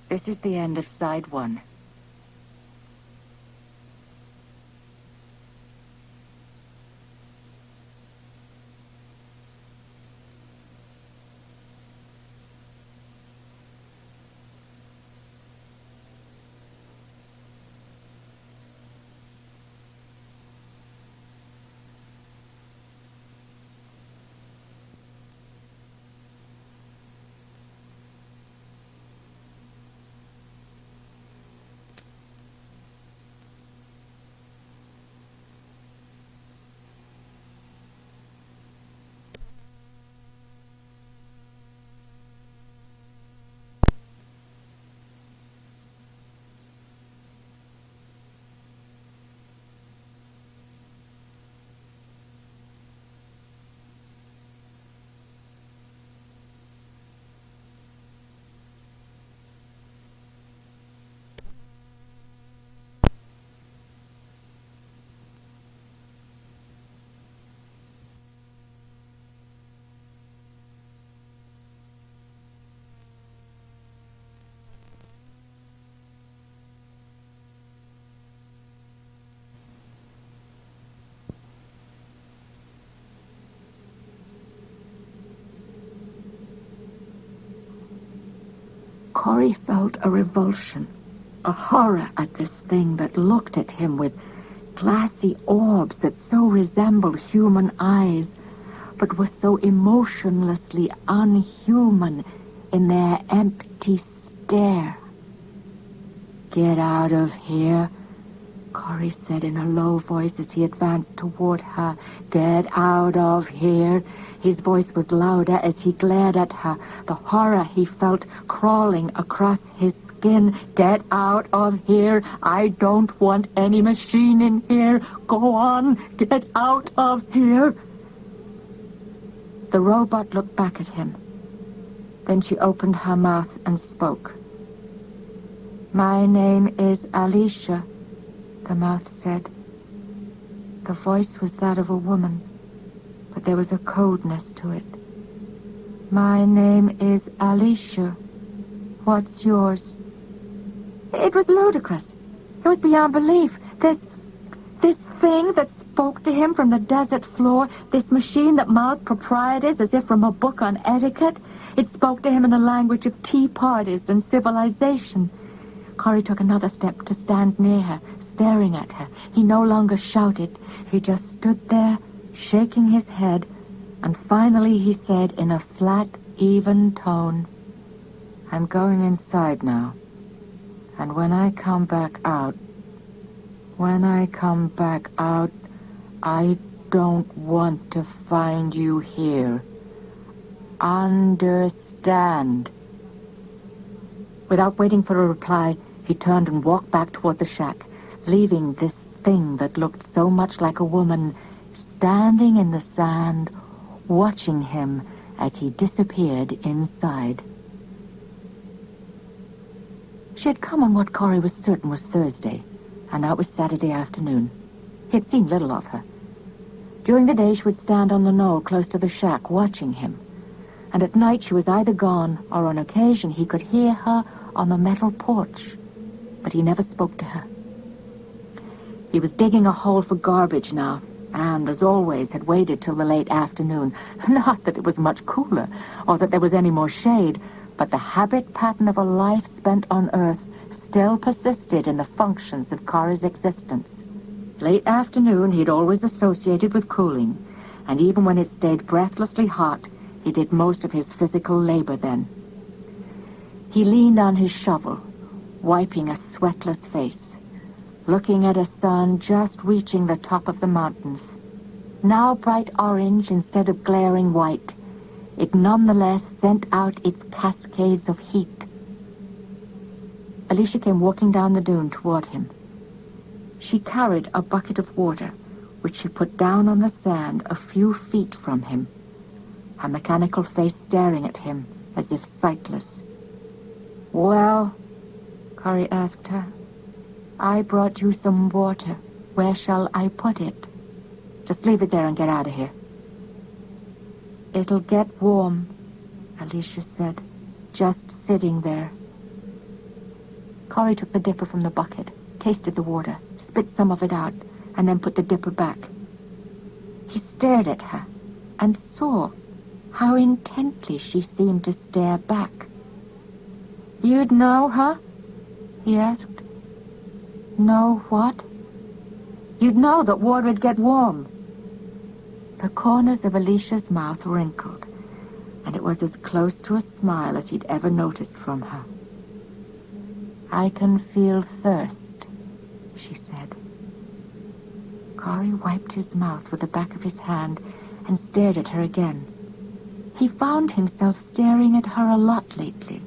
This is the end of Side 1. Corey felt a revulsion, a horror at this thing that looked at him with glassy orbs that so resembled human eyes, but were so emotionlessly unhuman in their empty stare. "Get out of here," Corey said in a low voice as he advanced toward her. "Get out of here." His voice was louder as he glared at her, the horror he felt crawling across his skin. "Get out of here. I don't want any machine in here. Go on. Get out of here." The robot looked back at him. Then she opened her mouth and spoke. "My name is Alicia," the mouth said. The voice was that of a woman, but there was a coldness to it. "My name is Alicia. What's yours?" It was ludicrous. It was beyond belief. This thing that spoke to him from the desert floor, this machine that mouthed proprieties as if from a book on etiquette, it spoke to him in the language of tea parties and civilization. Corey took another step to stand near her, staring at her. He no longer shouted. He just stood there, shaking his head, and finally he said in a flat, even tone, "I'm going inside now. And when I come back out, I don't want to find you here. Understand?" Without waiting for a reply, he turned and walked back toward the shack, leaving this thing that looked so much like a woman standing in the sand, watching him as he disappeared inside. She had come on what Corey was certain was Thursday, and now it was Saturday afternoon. He had seen little of her. During the day, she would stand on the knoll close to the shack, watching him. And at night, she was either gone, or on occasion, he could hear her on the metal porch. But he never spoke to her. He was digging a hole for garbage now, and, as always, had waited till the late afternoon. Not that it was much cooler, or that there was any more shade, but the habit pattern of a life spent on Earth still persisted in the functions of Corey's existence. Late afternoon he'd always associated with cooling, and even when it stayed breathlessly hot, he did most of his physical labor then. He leaned on his shovel, wiping a sweatless face, looking at a sun just reaching the top of the mountains. Now bright orange instead of glaring white, it nonetheless sent out its cascades of heat. Alicia came walking down the dune toward him. She carried a bucket of water, which she put down on the sand a few feet from him, her mechanical face staring at him as if sightless. "Well," Corey asked her, "I brought you some water. Where shall I put it?" "Just leave it there and get out of here." "It'll get warm," Alicia said, "just sitting there." Corey took the dipper from the bucket, tasted the water, spit some of it out, and then put the dipper back. He stared at her and saw how intently she seemed to stare back. "You'd know, huh?" he asked. "Know what?" "You'd know that water would get warm." The corners of Alicia's mouth wrinkled, and it was as close to a smile as he'd ever noticed from her. "I can feel thirst," she said. Corey wiped his mouth with the back of his hand and stared at her again. He found himself staring at her a lot lately.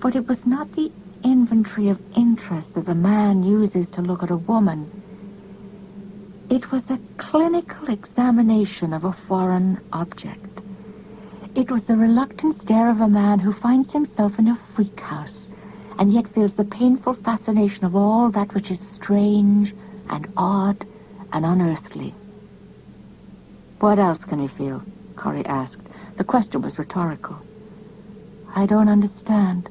But it was not the inventory of interest that a man uses to look at a woman. It was a clinical examination of a foreign object. It was the reluctant stare of a man who finds himself in a freak house and yet feels the painful fascination of all that which is strange and odd and unearthly. "What else can he feel?" Corey asked. The question was rhetorical. "I don't understand,"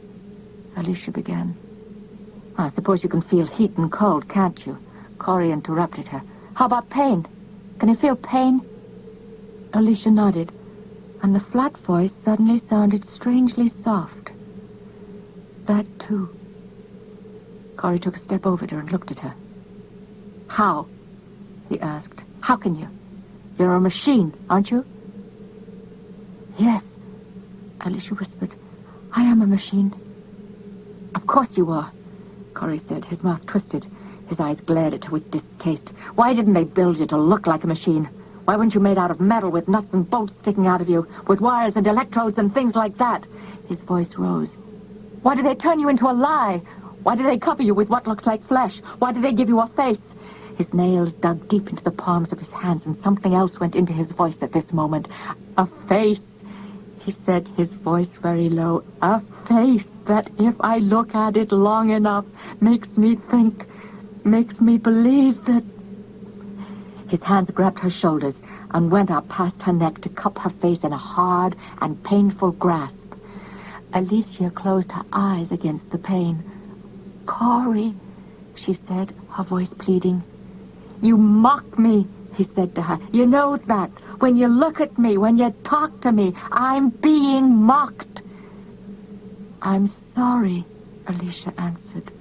Alicia began. "I suppose you can feel heat and cold, can't you?" Corey interrupted her. "How about pain? Can you feel pain?" Alicia nodded, and the flat voice suddenly sounded strangely soft. that too. Corey took a step over to her and looked at her. How? He asked. How can you? You're a machine, aren't you? Yes, Alicia whispered. I am a machine. Of course you are, Corey said, his mouth twisted. His eyes glared at her with distaste. Why didn't they build you to look like a machine? Why weren't you made out of metal with nuts and bolts sticking out of you, with wires and electrodes and things like that? His voice rose. Why did they turn you into a lie? Why did they cover you with what looks like flesh? Why did they give you a face? His nails dug deep into the palms of his hands, and something else went into his voice at this moment. A face, he said, his voice very low. A face that, if I look at it long enough, makes me think, makes me believe that... His hands grabbed her shoulders and went up past her neck to cup her face in a hard and painful grasp. Alicia closed her eyes against the pain. Corey, she said, her voice pleading. You mock me, he said to her. You know that. When you look at me, when you talk to me, I'm being mocked. I'm sorry, Alicia answered.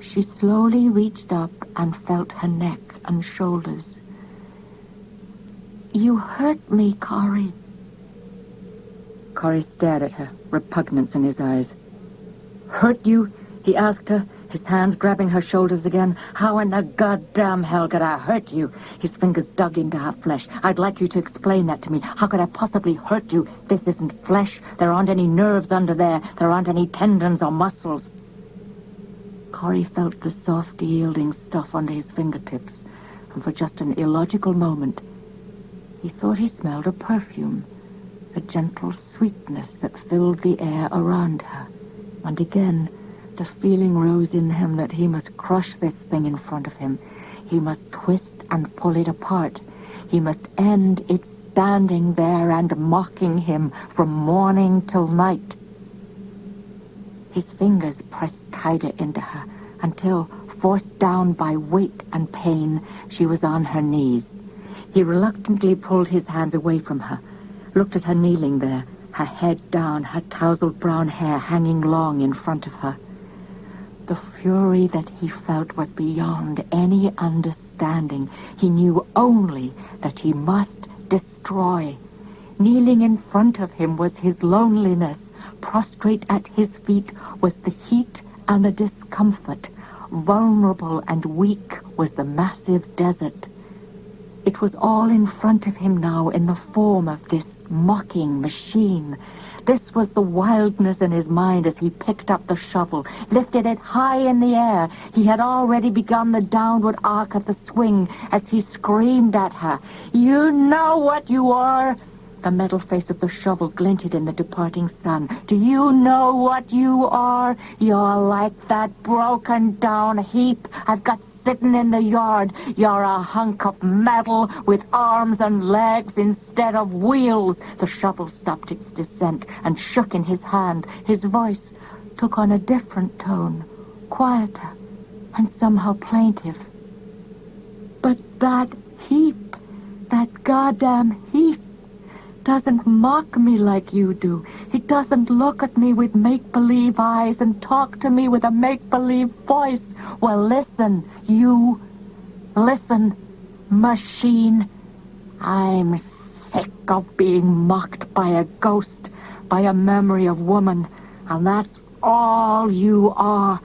She slowly reached up and felt her neck and shoulders. You hurt me, Corey. Corey stared at her, repugnance in his eyes. Hurt you? He asked her, his hands grabbing her shoulders again. How in the goddamn hell could I hurt you? His fingers dug into her flesh. I'd like you to explain that to me. How could I possibly hurt you? This isn't flesh. There aren't any nerves under there. There aren't any tendons or muscles. Corey felt the soft, yielding stuff under his fingertips, and for just an illogical moment, he thought he smelled a perfume, a gentle sweetness that filled the air around her. And again, the feeling rose in him that he must crush this thing in front of him. He must twist and pull it apart. He must end its standing there and mocking him from morning till night. His fingers pressed tighter into her until, forced down by weight and pain, she was on her knees. He reluctantly pulled his hands away from her, looked at her kneeling there, her head down, her tousled brown hair hanging long in front of her. The fury that he felt was beyond any understanding. He knew only that he must destroy. Kneeling in front of him was his loneliness. Prostrate at his feet was the heat and the discomfort. Vulnerable and weak was the massive desert. It was all in front of him now in the form of this mocking machine. This was the wildness in his mind as he picked up the shovel, lifted it high in the air. He had already begun the downward arc of the swing as he screamed at her. You know what you are? The metal face of the shovel glinted in the departing sun. Do you know what you are? You're like that broken down heap I've got sitting in the yard. You're a hunk of metal with arms and legs instead of wheels. The shovel stopped its descent and shook in his hand. His voice took on a different tone, quieter and somehow plaintive. But that heap, that goddamn heap, doesn't mock me like you do. It doesn't look at me with make-believe eyes and talk to me with a make-believe voice. Well, listen, you. Listen, machine. I'm sick of being mocked by a ghost, by a memory of woman, and that's all you are.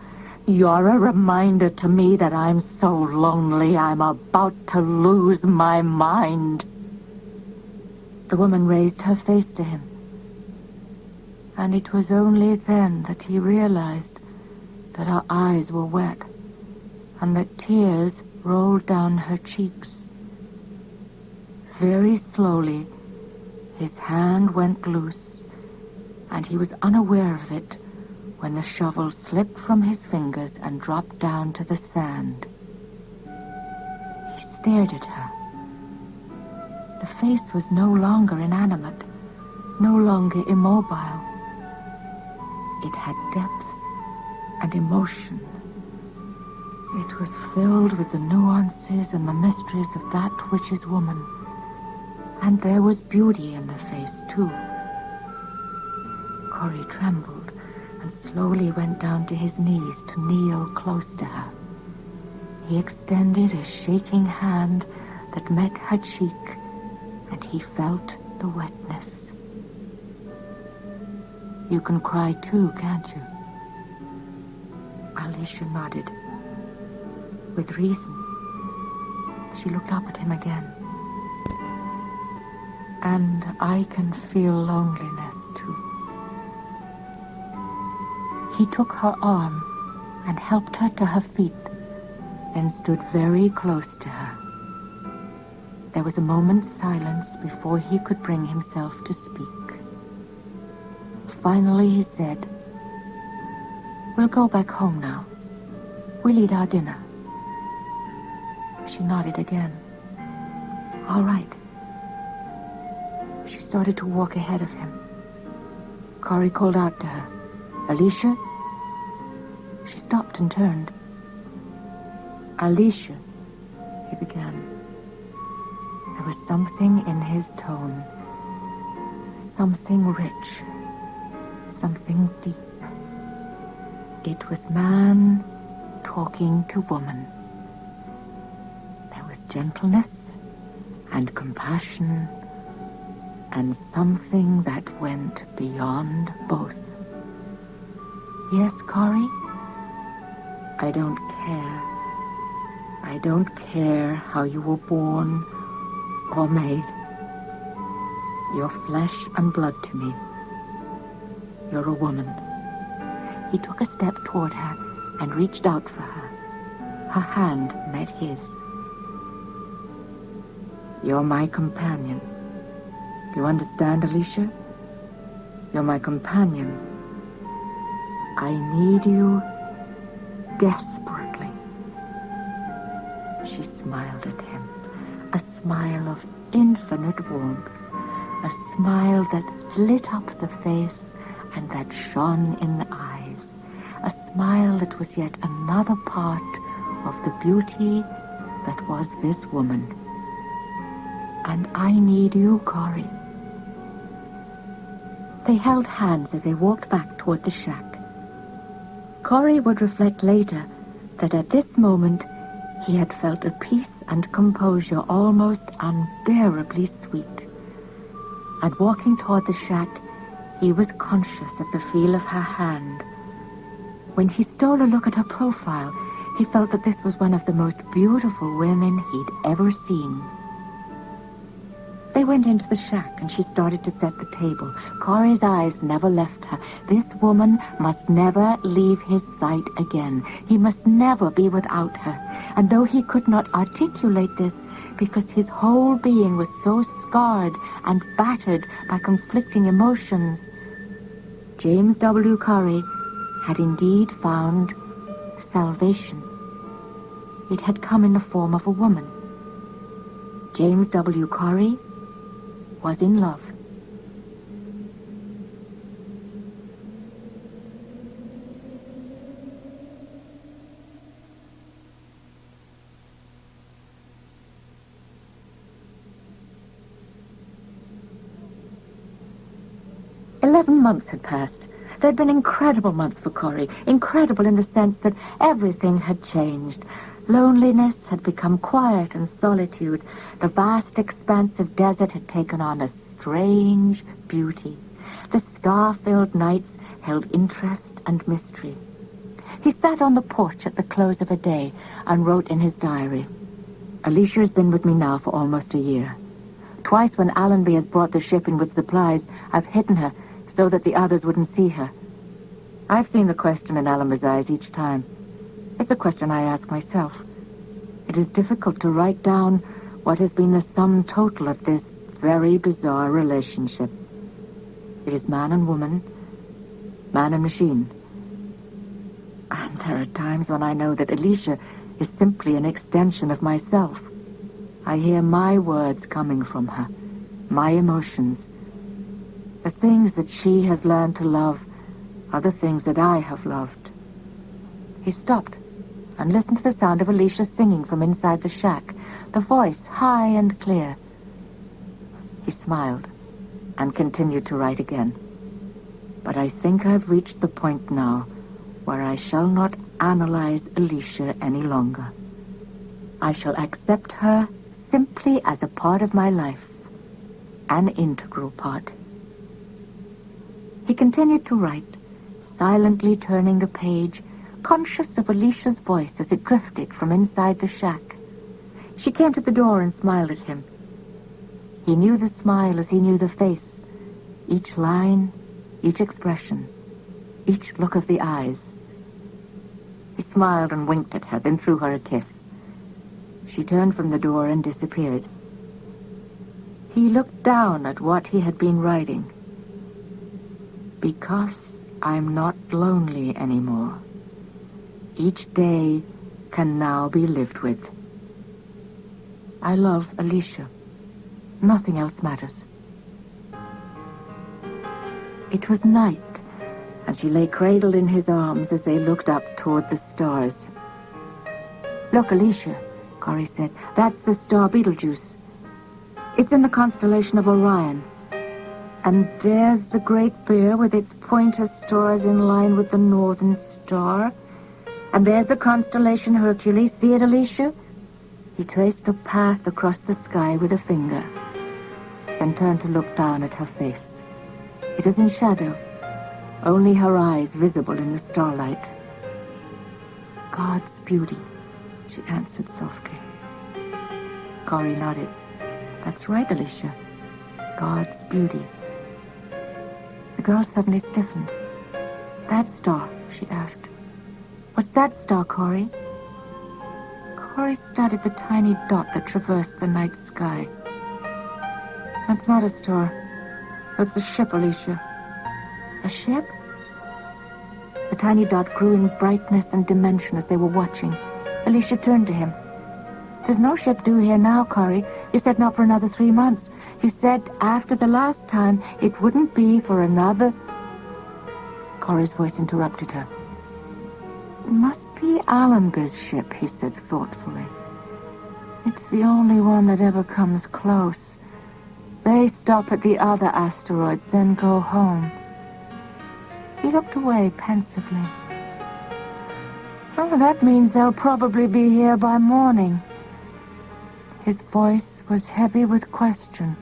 You're a reminder to me that I'm so lonely I'm about to lose my mind. The woman raised her face to him, and it was only then that he realized that her eyes were wet and that tears rolled down her cheeks. Very slowly, his hand went loose, and he was unaware of it when the shovel slipped from his fingers and dropped down to the sand. He stared at her. The face was no longer inanimate, no longer immobile. It had depth and emotion. It was filled with the nuances and the mysteries of that which is woman. And there was beauty in the face, too. Corey trembled and slowly went down to his knees to kneel close to her. He extended a shaking hand that met her cheek, and he felt the wetness. "You can cry too, can't you?" Alicia nodded. With reason. She looked up at him again. "And I can feel loneliness too." He took her arm and helped her to her feet, then stood very close to her. There was a moment's silence before he could bring himself to speak. Finally he said, "We'll go back home now. We'll eat our dinner." She nodded again. "All right." She started to walk ahead of him. Corey called out to her, "Alicia?" She stopped and turned. "Alicia," he began. There was something in his tone, something rich, something deep. It was man talking to woman. There was gentleness and compassion and something that went beyond both. "Yes, Corey? I don't care. I don't care how you were born or made. You're flesh and blood to me. You're a woman." He took a step toward her and reached out for her. Her hand met his. "You're my companion. You understand, Alicia? You're my companion. I need you desperately." She smiled at him, a smile of infinite warmth, a smile that lit up the face and that shone in the eyes, a smile that was yet another part of the beauty that was this woman. "And I need you, Corey." They held hands as they walked back toward the shack. Corey would reflect later that at this moment he had felt a peace and composure almost unbearably sweet. And walking toward the shack, he was conscious of the feel of her hand. When he stole a look at her profile, he felt that this was one of the most beautiful women he'd ever seen. They went into the shack and she started to set the table. Corey's eyes never left her. This woman must never leave his sight again. He must never be without her. And though he could not articulate this because his whole being was so scarred and battered by conflicting emotions, James W. Corey had indeed found salvation. It had come in the form of a woman. James W. Corey was in love. Months had passed. They'd been incredible months for Corey. Incredible in the sense that everything had changed. Loneliness had become quiet and solitude. The vast expanse of desert had taken on a strange beauty. The star-filled nights held interest and mystery. He sat on the porch at the close of a day and wrote in his diary, "Alicia has been with me now for almost a year. Twice when Allenby has brought the ship in with supplies, I've hidden her so that the others wouldn't see her. I've seen the question in Allenby's eyes each time. It's a question I ask myself. It is difficult to write down what has been the sum total of this very bizarre relationship. It is man and woman, man and machine. And there are times when I know that Alicia is simply an extension of myself. I hear my words coming from her, my emotions. The things that she has learned to love are the things that I have loved." He stopped and listened to the sound of Alicia singing from inside the shack, the voice high and clear. He smiled and continued to write again. But I think I've reached the point now where I shall not analyze Alicia any longer. I shall accept her simply as a part of my life, an integral part. He continued to write, silently turning the page, conscious of Alicia's voice as it drifted from inside the shack. She came to the door and smiled at him. He knew the smile as he knew the face, each line, each expression, each look of the eyes. He smiled and winked at her, then threw her a kiss. She turned from the door and disappeared. He looked down at what he had been writing. Because I'm not lonely anymore. Each day can now be lived with. I love Alicia. Nothing else matters. It was night, and she lay cradled in his arms as they looked up toward the stars. Look, Alicia, Corey said. That's the star Betelgeuse. It's in the constellation of Orion. And there's the Great Bear with its pointer stars in line with the Northern Star. And there's the constellation Hercules. See it, Alicia? He traced a path across the sky with a finger, then turned to look down at her face. It was in shadow, only her eyes visible in the starlight. God's beauty, she answered softly. Corey nodded. That's right, Alicia. God's beauty. The girl suddenly stiffened. That star, she asked. What's that star, Corey? Corey studied the tiny dot that traversed the night sky. That's not a star. That's a ship, Alicia. A ship? The tiny dot grew in brightness and dimension as they were watching. Alicia turned to him. There's no ship due here now, Corey. You said not for another 3 months. You said after the last time it wouldn't be for another... Corey's voice interrupted her. It must be Allenby's ship, he said thoughtfully. It's the only one that ever comes close. They stop at the other asteroids, then go home. He looked away pensively. Oh, that means they'll probably be here by morning. His voice was heavy with question.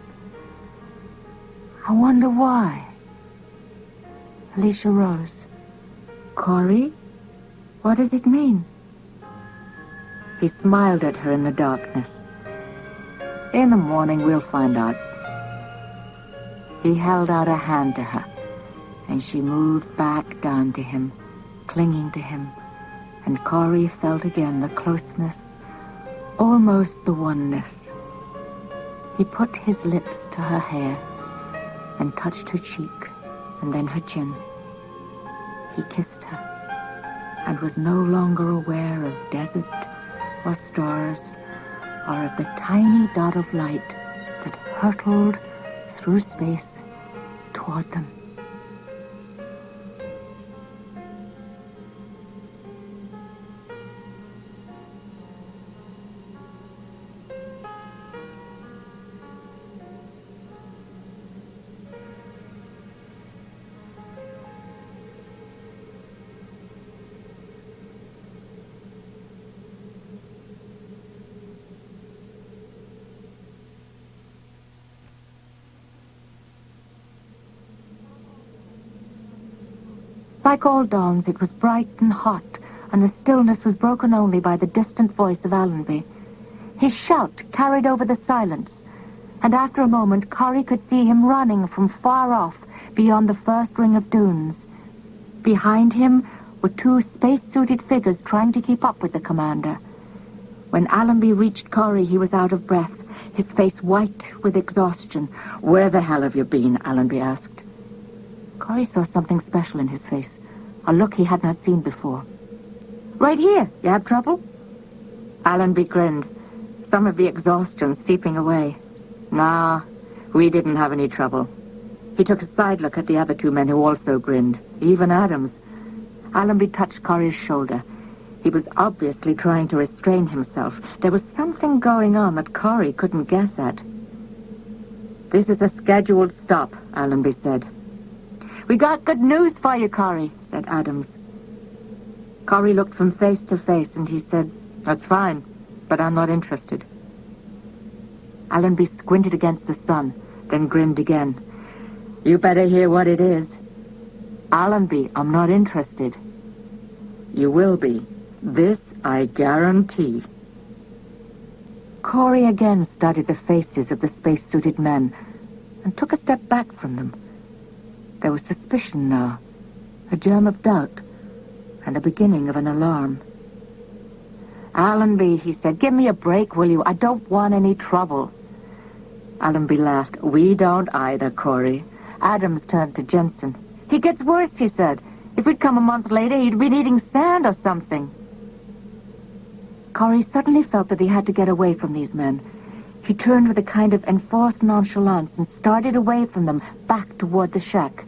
I wonder why. Alicia rose. Corey, what does it mean? He smiled at her in the darkness. In the morning, we'll find out. He held out a hand to her, and she moved back down to him, clinging to him, and Corey felt again the closeness, almost the oneness. He put his lips to her hair and touched her cheek and then her chin. He kissed her and was no longer aware of desert or stars or of the tiny dot of light that hurtled through space toward them. Like all dawns, it was bright and hot, and the stillness was broken only by the distant voice of Allenby. His shout carried over the silence, and after a moment, Corey could see him running from far off beyond the first ring of dunes. Behind him were two space-suited figures trying to keep up with the commander. When Allenby reached Corey, he was out of breath, his face white with exhaustion. "Where the hell have you been?" Allenby asked. Corey saw something special in his face, a look he had not seen before. "Right here. You have trouble?" Allenby grinned, some of the exhaustion seeping away. "Nah, we didn't have any trouble." He took a side look at the other two men who also grinned, even Adams. Allenby touched Corey's shoulder. He was obviously trying to restrain himself. There was something going on that Corey couldn't guess at. "This is a scheduled stop," Allenby said. "We got good news for you, Corrie," said Adams. Corrie looked from face to face, and he said, "That's fine, but I'm not interested." Allenby squinted against the sun, then grinned again. "You better hear what it is." "Allenby, I'm not interested." "You will be. This I guarantee." Corrie again studied the faces of the space-suited men and took a step back from them. There was suspicion now, a germ of doubt, and the beginning of an alarm. "Allenby," he said, "give me a break, will you? I don't want any trouble." Allenby laughed. "We don't either, Corrie." Adams turned to Jensen. "He gets worse," he said. "If we'd come a month later, he'd be needing sand or something." Corrie suddenly felt that he had to get away from these men. He turned with a kind of enforced nonchalance and started away from them, back toward the shack.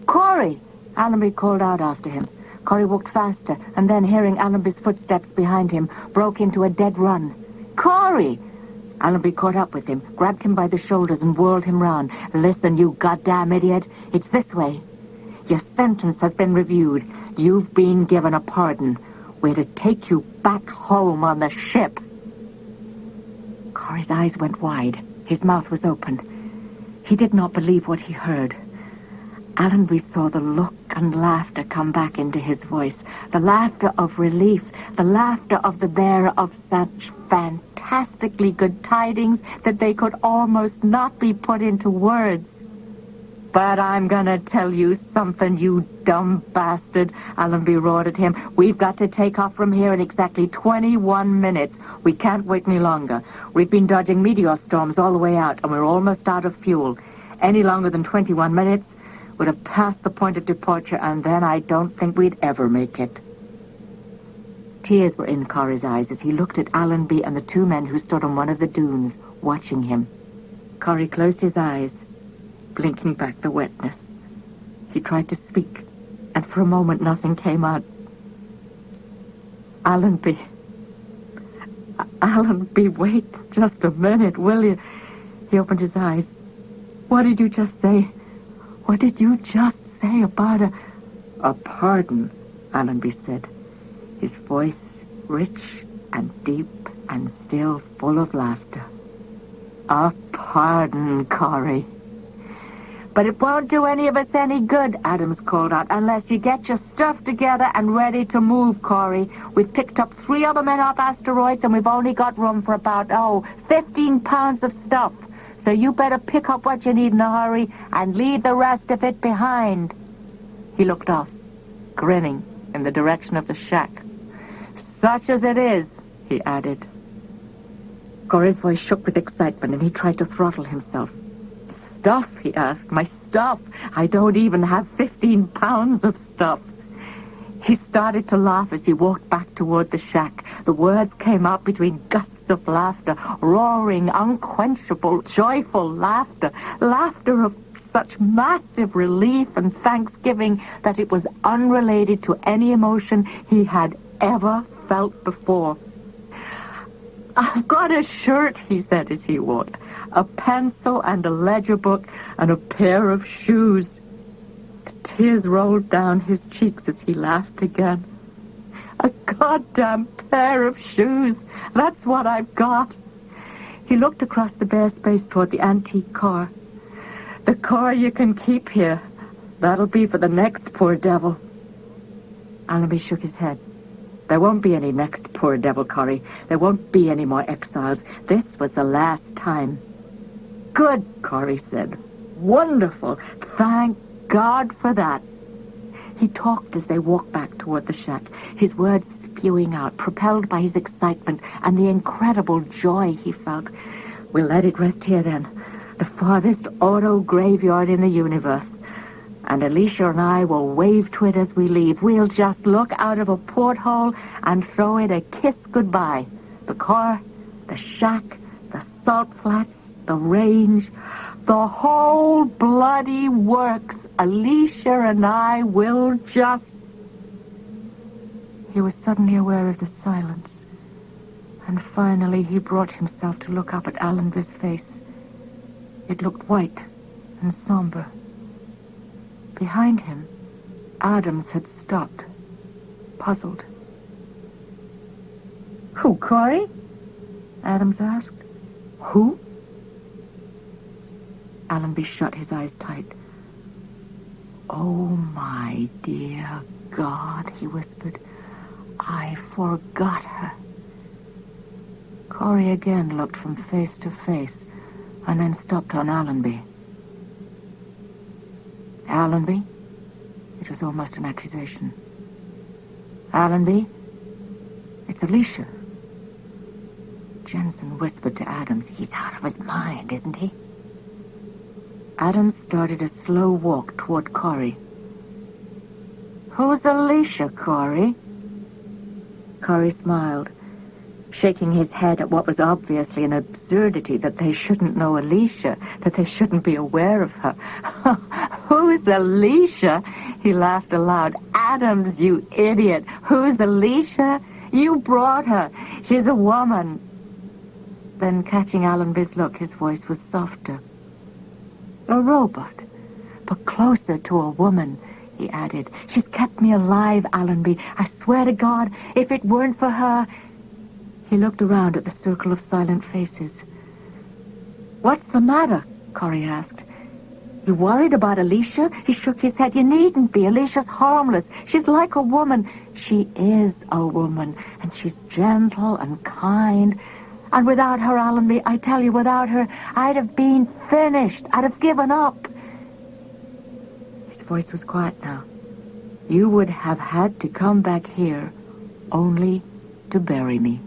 "Corrie!" Allenby called out after him. Corrie walked faster, and then, hearing Allenby's footsteps behind him, broke into a dead run. "Corrie!" Allenby caught up with him, grabbed him by the shoulders, and whirled him round. "Listen, you goddamn idiot. It's this way. Your sentence has been reviewed. You've been given a pardon. We're to take you back home on the ship." Corrie's eyes went wide. His mouth was open. He did not believe what he heard. Allenby saw the look and laughter come back into his voice, the laughter of relief, the laughter of the bearer of such fantastically good tidings that they could almost not be put into words. "But I'm gonna tell you something, you dumb bastard," Allenby roared at him. "We've got to take off from here in exactly 21 minutes. We can't wait any longer. We've been dodging meteor storms all the way out, and we're almost out of fuel. Any longer than 21 minutes would have passed the point of departure, and then I don't think we'd ever make it." Tears were in Corrie's eyes as he looked at Allenby and the two men who stood on one of the dunes, watching him. Corrie closed his eyes, blinking back the wetness. He tried to speak, and for a moment nothing came out. "Allenby. Allenby, wait just a minute, will you?" He opened his eyes. "What did you just say? What did you just say about a pardon?" Allenby said, his voice rich and deep and still full of laughter. "A pardon, Corrie." "But it won't do any of us any good," Adams called out, "unless you get your stuff together and ready to move, Corrie. We've picked up 3 other men off asteroids, and we've only got room for about, 15 pounds of stuff. So you better pick up what you need in a hurry and leave the rest of it behind." He looked off, grinning in the direction of the shack. "Such as it is," he added. Corrie's voice shook with excitement, and he tried to throttle himself. "Stuff?" he asked. "My stuff? I don't even have 15 pounds of stuff." He started to laugh as he walked back toward the shack. The words came out between gusts of laughter, roaring, unquenchable, joyful laughter, laughter of such massive relief and thanksgiving that it was unrelated to any emotion he had ever felt before. "I've got a shirt," he said as he walked, "a pencil and a ledger book and a pair of shoes." Tears rolled down his cheeks as he laughed again. "A goddamn pair of shoes. That's what I've got." He looked across the bare space toward the antique car. "The car you can keep here. That'll be for the next poor devil." Allenby shook his head. "There won't be any next poor devil, Corrie. There won't be any more exiles. This was the last time." "Good," Corrie said. "Wonderful. Thank God for that." He talked as they walked back toward the shack, his words spewing out, propelled by his excitement and the incredible joy he felt. "We'll let it rest here, then. The farthest auto graveyard in the universe. And Alicia and I will wave to it as we leave. We'll just look out of a porthole and throw it a kiss goodbye. The car, the shack, the salt flats, the range, the whole bloody works. Alicia and I will just..." He was suddenly aware of the silence, and finally he brought himself to look up at Allenby's face. It looked white and somber. Behind him, Adams had stopped, puzzled. "Who, Corey?" Adams asked. "Who?" Allenby shut his eyes tight. "Oh, my dear God," he whispered. "I forgot her." Corey again looked from face to face and then stopped on Allenby. "Allenby?" It was almost an accusation. "Allenby? It's Alicia." Jensen whispered to Adams, "He's out of his mind, isn't he?" Adams started a slow walk toward Corey. "Who's Alicia, Corey?" Corey smiled, shaking his head at what was obviously an absurdity, that they shouldn't know Alicia, that they shouldn't be aware of her. "Who's Alicia?" He laughed aloud. "Adams, you idiot! Who's Alicia? You brought her. She's a woman." Then, catching Allenby's look, his voice was softer. "A robot, but closer to a woman," he added. "She's kept me alive, Allenby. I swear to God, if it weren't for her..." He looked around at the circle of silent faces. "What's the matter?" Corey asked. "You worried about Alicia?" He shook his head. "You needn't be. Alicia's harmless. She's like a woman." "She is a woman, and she's gentle and kind. And without her, Allenby, I tell you, without her, I'd have been finished. I'd have given up." His voice was quiet now. "You would have had to come back here only to bury me."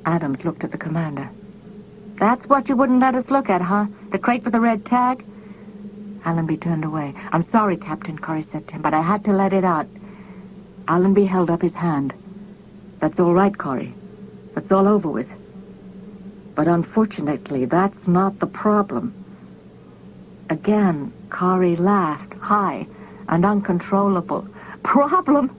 Adams looked at the commander. "That's what you wouldn't let us look at, huh? The crate with the red tag?" Allenby turned away. "I'm sorry, Captain," Corey said to him, "but I had to let it out." Allenby held up his hand. "That's all right, Corey. That's all over with. But unfortunately, that's not the problem." Again, Corey laughed, high and uncontrollable. "Problem?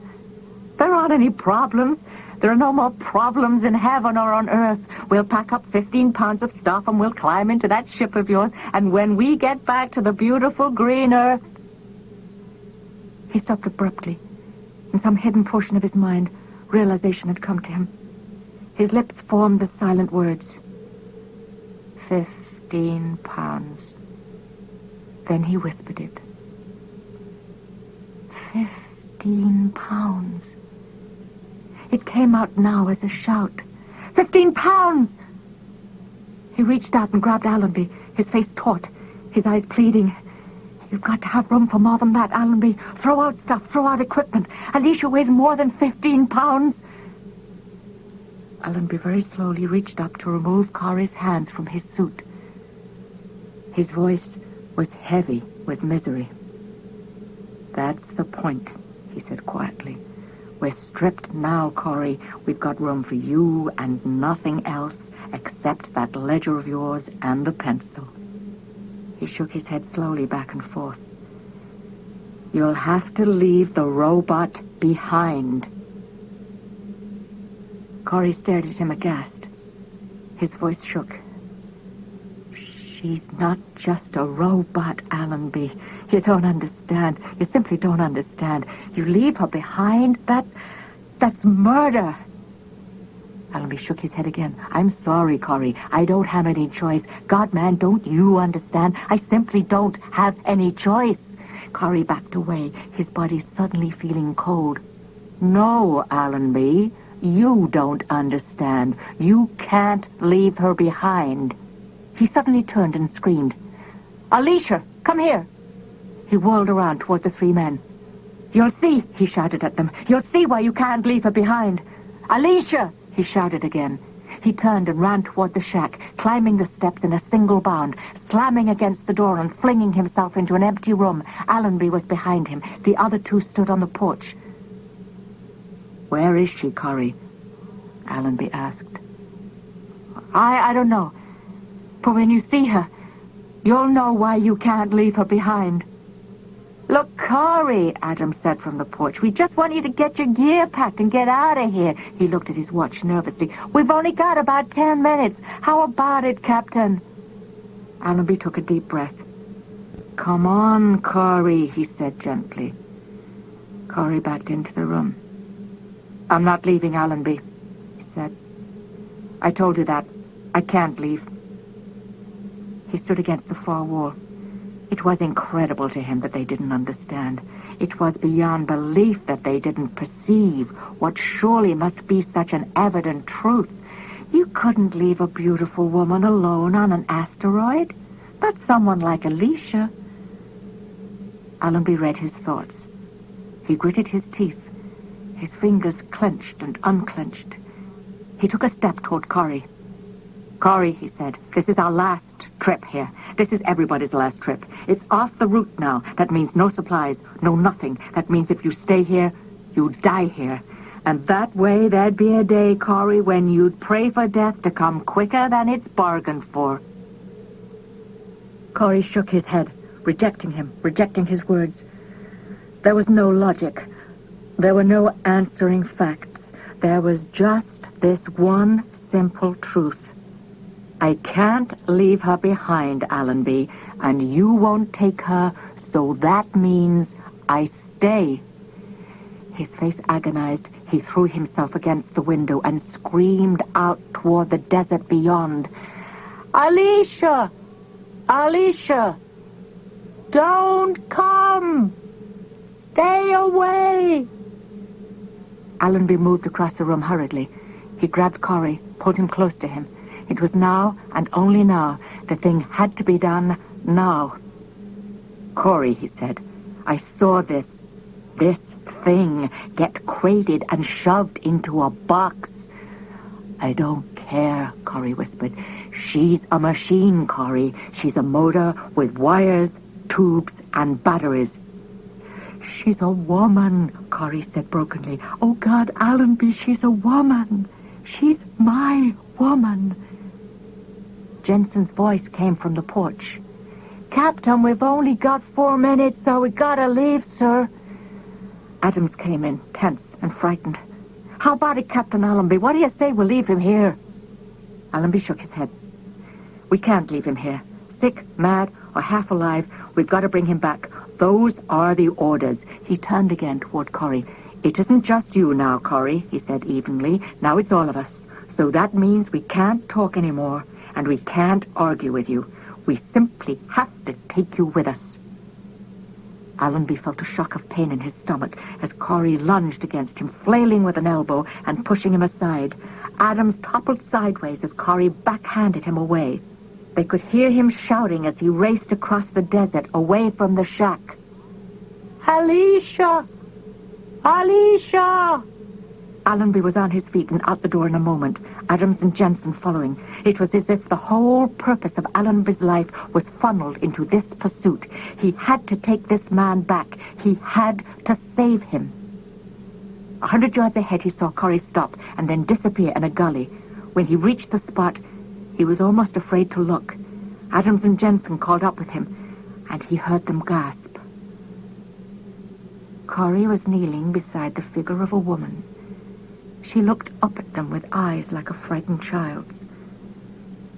There aren't any problems. There are no more problems in heaven or on earth. We'll pack up 15 pounds of stuff and we'll climb into that ship of yours, and when we get back to the beautiful green earth..." He stopped abruptly. In some hidden portion of his mind, realization had come to him. His lips formed the silent words. 15 pounds. Then he whispered it. 15 pounds. It came out now as a shout. 15 pounds! He reached out and grabbed Allenby, his face taut, his eyes pleading. "You've got to have room for more than that, Allenby. Throw out stuff, throw out equipment. Alicia weighs more than 15 pounds. Allenby very slowly reached up to remove Corey's hands from his suit. His voice was heavy with misery. "That's the point," he said quietly. "We're stripped now, Corey. We've got room for you and nothing else except that ledger of yours and the pencil." He shook his head slowly back and forth. "You'll have to leave the robot behind." Corey stared at him aghast. His voice shook. "She's not just a robot, Allenby. You don't understand. You simply don't understand. You leave her behind? That's murder." Allenby shook his head again. "I'm sorry, Corey. I don't have any choice. God, man, don't you understand? I simply don't have any choice." Corey backed away, his body suddenly feeling cold. "No, Allenby. You don't understand. You can't leave her behind." He suddenly turned and screamed, "Alicia, come here!" He whirled around toward the three men. "You'll see," he shouted at them. "You'll see why you can't leave her behind." "Alicia!" he shouted again. He turned and ran toward the shack, climbing the steps in a single bound, slamming against the door and flinging himself into an empty room. Allenby was behind him. The other two stood on the porch. "Where is she, Corey?" Allenby asked. I don't know. But when you see her, you'll know why you can't leave her behind." "Look, Corey," Adams said from the porch, "we just want you to get your gear packed and get out of here." He looked at his watch nervously. "We've only got about 10 minutes. How about it, Captain?" Allenby took a deep breath. Come on, Corey, he said gently. Corey backed into the room. I'm not leaving Allenby, he said. I told you that. I can't leave. He stood against the far wall. It was incredible to him that they didn't understand. It was beyond belief that they didn't perceive what surely must be such an evident truth. You couldn't leave a beautiful woman alone on an asteroid. Not someone like Alicia. Allenby read his thoughts. He gritted his teeth. His fingers clenched and unclenched. He took a step toward Corey. Corey, he said, this is our last trip here. This is everybody's last trip. It's off the route now. That means no supplies, no nothing. That means if you stay here, you die here. And that way there'd be a day, Corey, when you'd pray for death to come quicker than it's bargained for. Corey shook his head, rejecting him, rejecting his words. There was no logic. There were no answering facts. There was just this one simple truth. I can't leave her behind, Allenby, and you won't take her, so that means I stay. His face agonized. He threw himself against the window and screamed out toward the desert beyond. Alicia! Alicia! Don't come! Stay away! Allenby moved across the room hurriedly. He grabbed Corey, pulled him close to him. It was now, and only now. The thing had to be done now. Corey, he said, I saw this thing get crated and shoved into a box. I don't care, Corey whispered. She's a machine, Corey. She's a motor with wires, tubes, and batteries. She's a woman, Corey said brokenly. Oh, God, Allenby, she's a woman. She's my woman. Jensen's voice came from the porch. Captain, we've only got 4 minutes, so we gotta leave, sir. Adams came in, tense and frightened. How about it, Captain Allenby? What do you say we leave him here? Allenby shook his head. We can't leave him here. Sick, mad, or half alive, we've got to bring him back. Those are the orders. He turned again toward Corey. It isn't just you now, Corey, he said evenly. Now it's all of us. So that means we can't talk anymore, and we can't argue with you. We simply have to take you with us. Allenby felt a shock of pain in his stomach as Corey lunged against him, flailing with an elbow and pushing him aside. Adams toppled sideways as Corey backhanded him away. They could hear him shouting as he raced across the desert away from the shack. Alicia! Alicia! Allenby was on his feet and out the door in a moment, Adams and Jensen following. It was as if the whole purpose of Allenby's life was funneled into this pursuit. He had to take this man back. He had to save him. 100 yards ahead, he saw Corey stop and then disappear in a gully. When he reached the spot, he was almost afraid to look. Adams and Jensen called up with him, and he heard them gasp. Corey was kneeling beside the figure of a woman. She looked up at them with eyes like a frightened child's.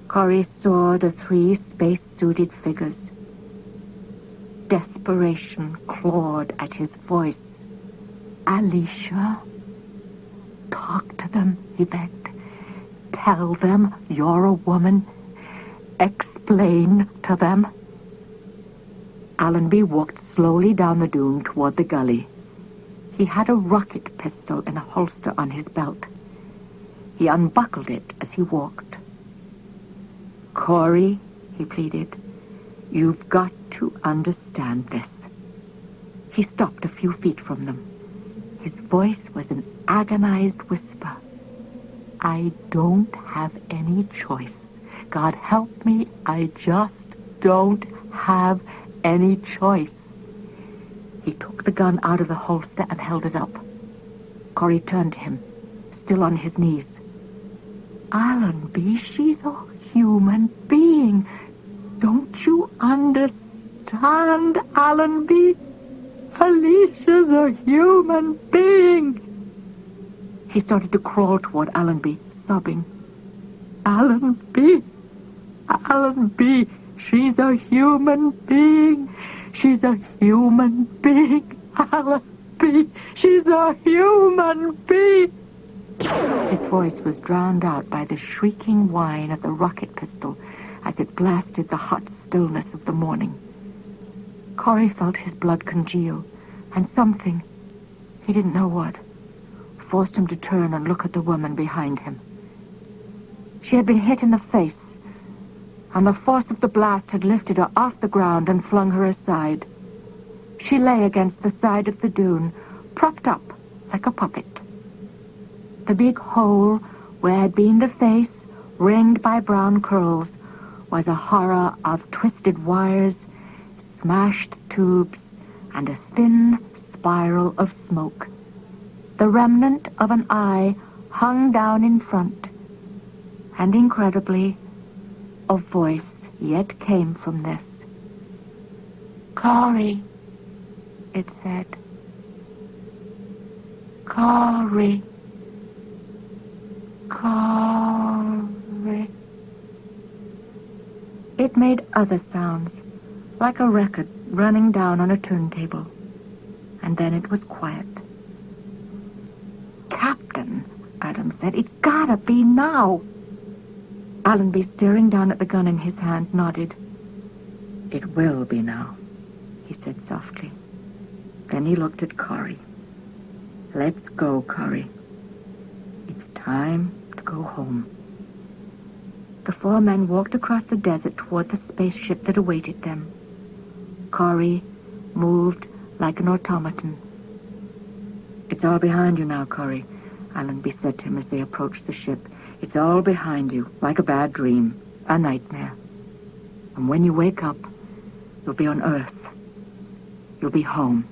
Corey saw the 3 space-suited figures. Desperation clawed at his voice. Alicia, talk to them, he begged. Tell them you're a woman. Explain to them. Allenby walked slowly down the dune toward the gully. He had a rocket pistol in a holster on his belt. He unbuckled it as he walked. Corey, he pleaded, you've got to understand this. He stopped a few feet from them. His voice was an agonized whisper. I don't have any choice. God help me, I just don't have any choice. He took the gun out of the holster and held it up. Corey turned to him, still on his knees. Allenby, she's a human being. Don't you understand, Allenby? Alicia's a human being. He started to crawl toward Allenby, sobbing. Allenby, Allenby, she's a human being. She's a human being, Allenby. She's a human being. His voice was drowned out by the shrieking whine of the rocket pistol as it blasted the hot stillness of the morning. Corey felt his blood congeal, and something, he didn't know what, forced him to turn and look at the woman behind him. She had been hit in the face, and the force of the blast had lifted her off the ground and flung her aside. She lay against the side of the dune, propped up like a puppet. The big hole where had been the face, ringed by brown curls, was a horror of twisted wires, smashed tubes, and a thin spiral of smoke. The remnant of an eye hung down in front, and incredibly, a voice yet came from this. "Corey," it said. "Corey. Corey." It made other sounds, like a record running down on a turntable. And then it was quiet. "Captain," Adam said, "it's gotta be now." Allenby, staring down at the gun in his hand, nodded. "It will be now," he said softly. Then he looked at Corey. "Let's go, Corey. It's time to go home." The four men walked across the desert toward the spaceship that awaited them. Corey moved like an automaton. "It's all behind you now, Corey," Allenby said to him as they approached the ship. "It's all behind you, like a bad dream, a nightmare. And when you wake up, you'll be on Earth. You'll be home."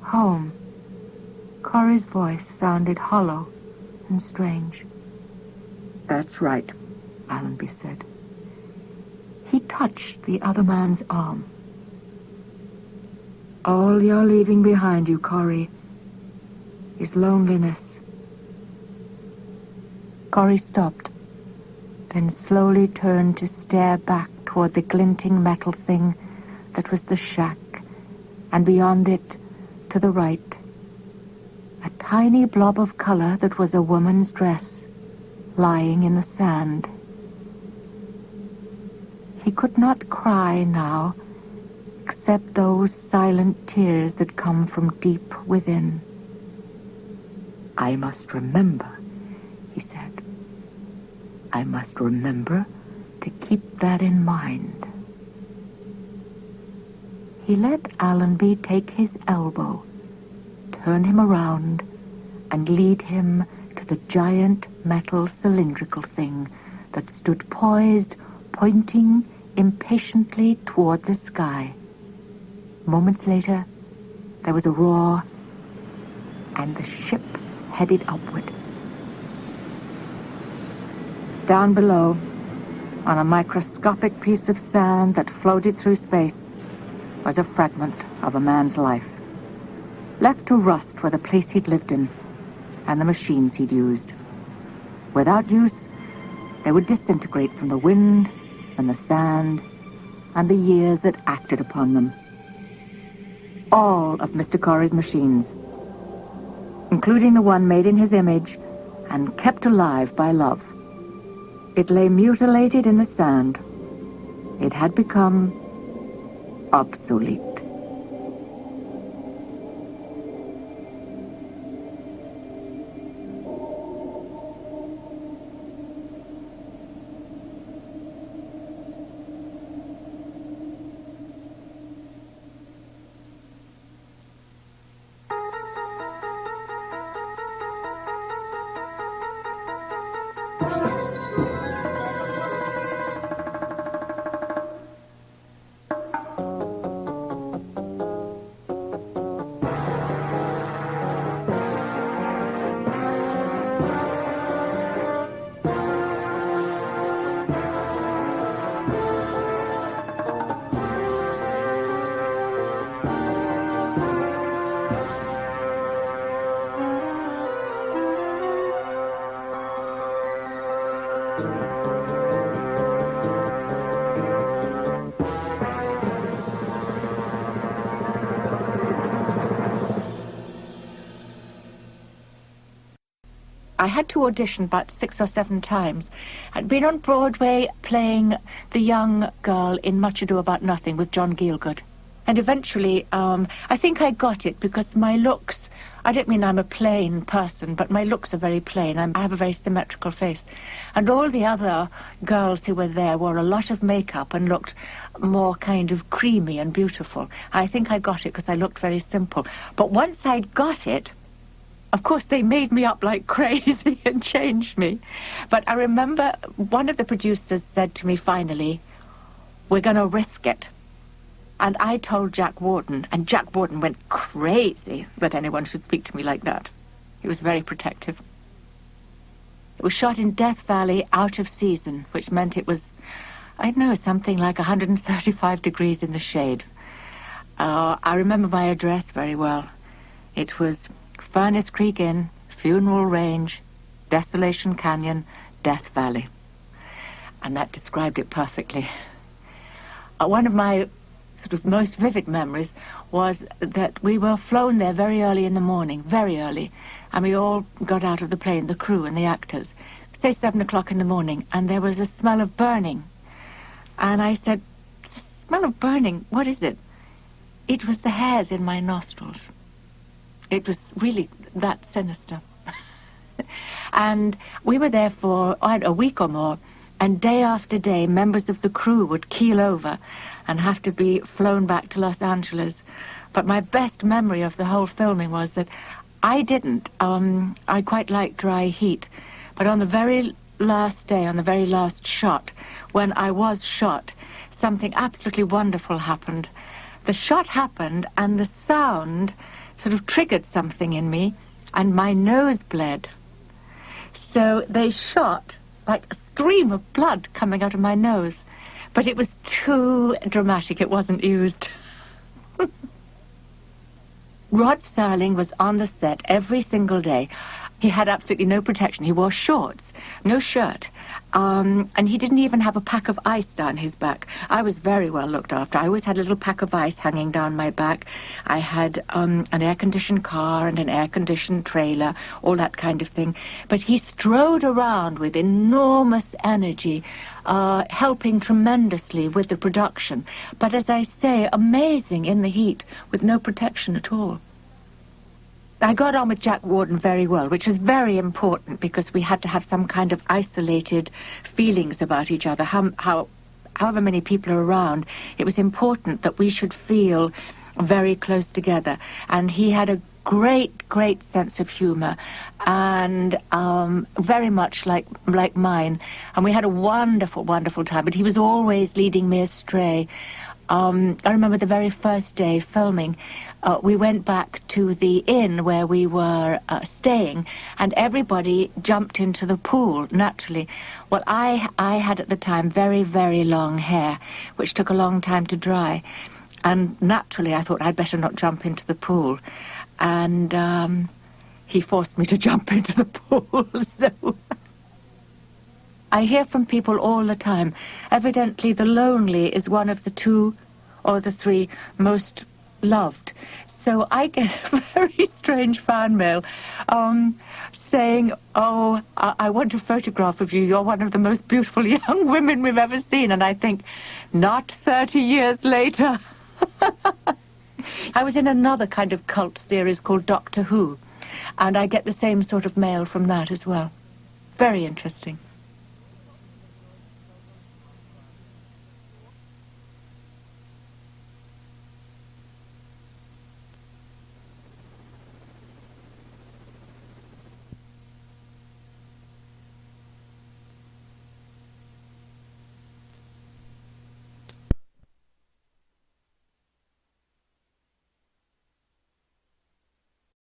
Home. Corey's voice sounded hollow and strange. "That's right," Allenby said. He touched the other man's arm. "All you're leaving behind you, Corey, is loneliness." Corey stopped, then slowly turned to stare back toward the glinting metal thing that was the shack, and beyond it, to the right, a tiny blob of color that was a woman's dress, lying in the sand. He could not cry now, except those silent tears that come from deep within. "I must remember," he said. "I must remember to keep that in mind." He let Allenby take his elbow, turn him around, and lead him to the giant metal cylindrical thing that stood poised, pointing impatiently toward the sky. Moments later, there was a roar, and the ship headed upward. Down below, on a microscopic piece of sand that floated through space, was a fragment of a man's life, left to rust where the place he'd lived in and the machines he'd used. Without use, they would disintegrate from the wind and the sand and the years that acted upon them. All of Mr. Corey's machines, including the one made in his image and kept alive by love. It lay mutilated in the sand. It had become obsolete. I had to audition about 6 or 7 times. I'd been on Broadway playing the young girl in Much Ado About Nothing with John Gielgud. And eventually, I think I got it because my looks, I don't mean I'm a plain person, but my looks are very plain. I have a very symmetrical face. And all the other girls who were there wore a lot of makeup and looked more kind of creamy and beautiful. I think I got it because I looked very simple. But once I'd got it, of course, they made me up like crazy and changed me. But I remember one of the producers said to me finally, "We're going to risk it." And I told Jack Warden, and Jack Warden went crazy that anyone should speak to me like that. He was very protective. It was shot in Death Valley out of season, which meant it was, I don't know, something like 135 degrees in the shade. I remember my address very well. It was Furnace Creek Inn, Funeral Range, Desolation Canyon, Death Valley. And that described it perfectly. One of my sort of most vivid memories was that we were flown there very early in the morning, very early, and we all got out of the plane, the crew and the actors, say 7 o'clock in the morning, and there was a smell of burning. And I said, "The smell of burning, what is it?" It was the hairs in my nostrils. It was really that sinister. And we were there for a week or more, and day after day, members of the crew would keel over and have to be flown back to Los Angeles. But my best memory of the whole filming was that I didn't. I quite like dry heat. But on the very last day, on the very last shot, when I was shot, something absolutely wonderful happened. The shot happened, and the sound sort of triggered something in me, and my nose bled. So they shot like a stream of blood coming out of my nose. But it was too dramatic. It wasn't used. Rod Serling was on the set every single day. He had absolutely no protection. He wore shorts, no shirt, and he didn't even have a pack of ice down his back. I was very well looked after. I always had a little pack of ice hanging down my back. I had an air-conditioned car and an air-conditioned trailer, all that kind of thing. But he strode around with enormous energy, helping tremendously with the production. But as I say, amazing in the heat, with no protection at all. I got on with Jack Warden very well, which was very important because we had to have some kind of isolated feelings about each other. However many people are around, it was important that we should feel very close together. And he had a great, great sense of humor, and very much like mine. And we had a wonderful, wonderful time, but he was always leading me astray. I remember the very first day filming, we went back to the inn where we were staying, and everybody jumped into the pool, naturally. Well, I had at the time very, very long hair, which took a long time to dry. And naturally, I thought I'd better not jump into the pool. And he forced me to jump into the pool, so... I hear from people all the time. Evidently, the lonely is one of the 2 or the 3 most loved. So I get a very strange fan mail saying, "Oh, I want a photograph of you. You're one of the most beautiful young women we've ever seen." And I think, not 30 years later. I was in another kind of cult series called Doctor Who, and I get the same sort of mail from that as well. Very interesting.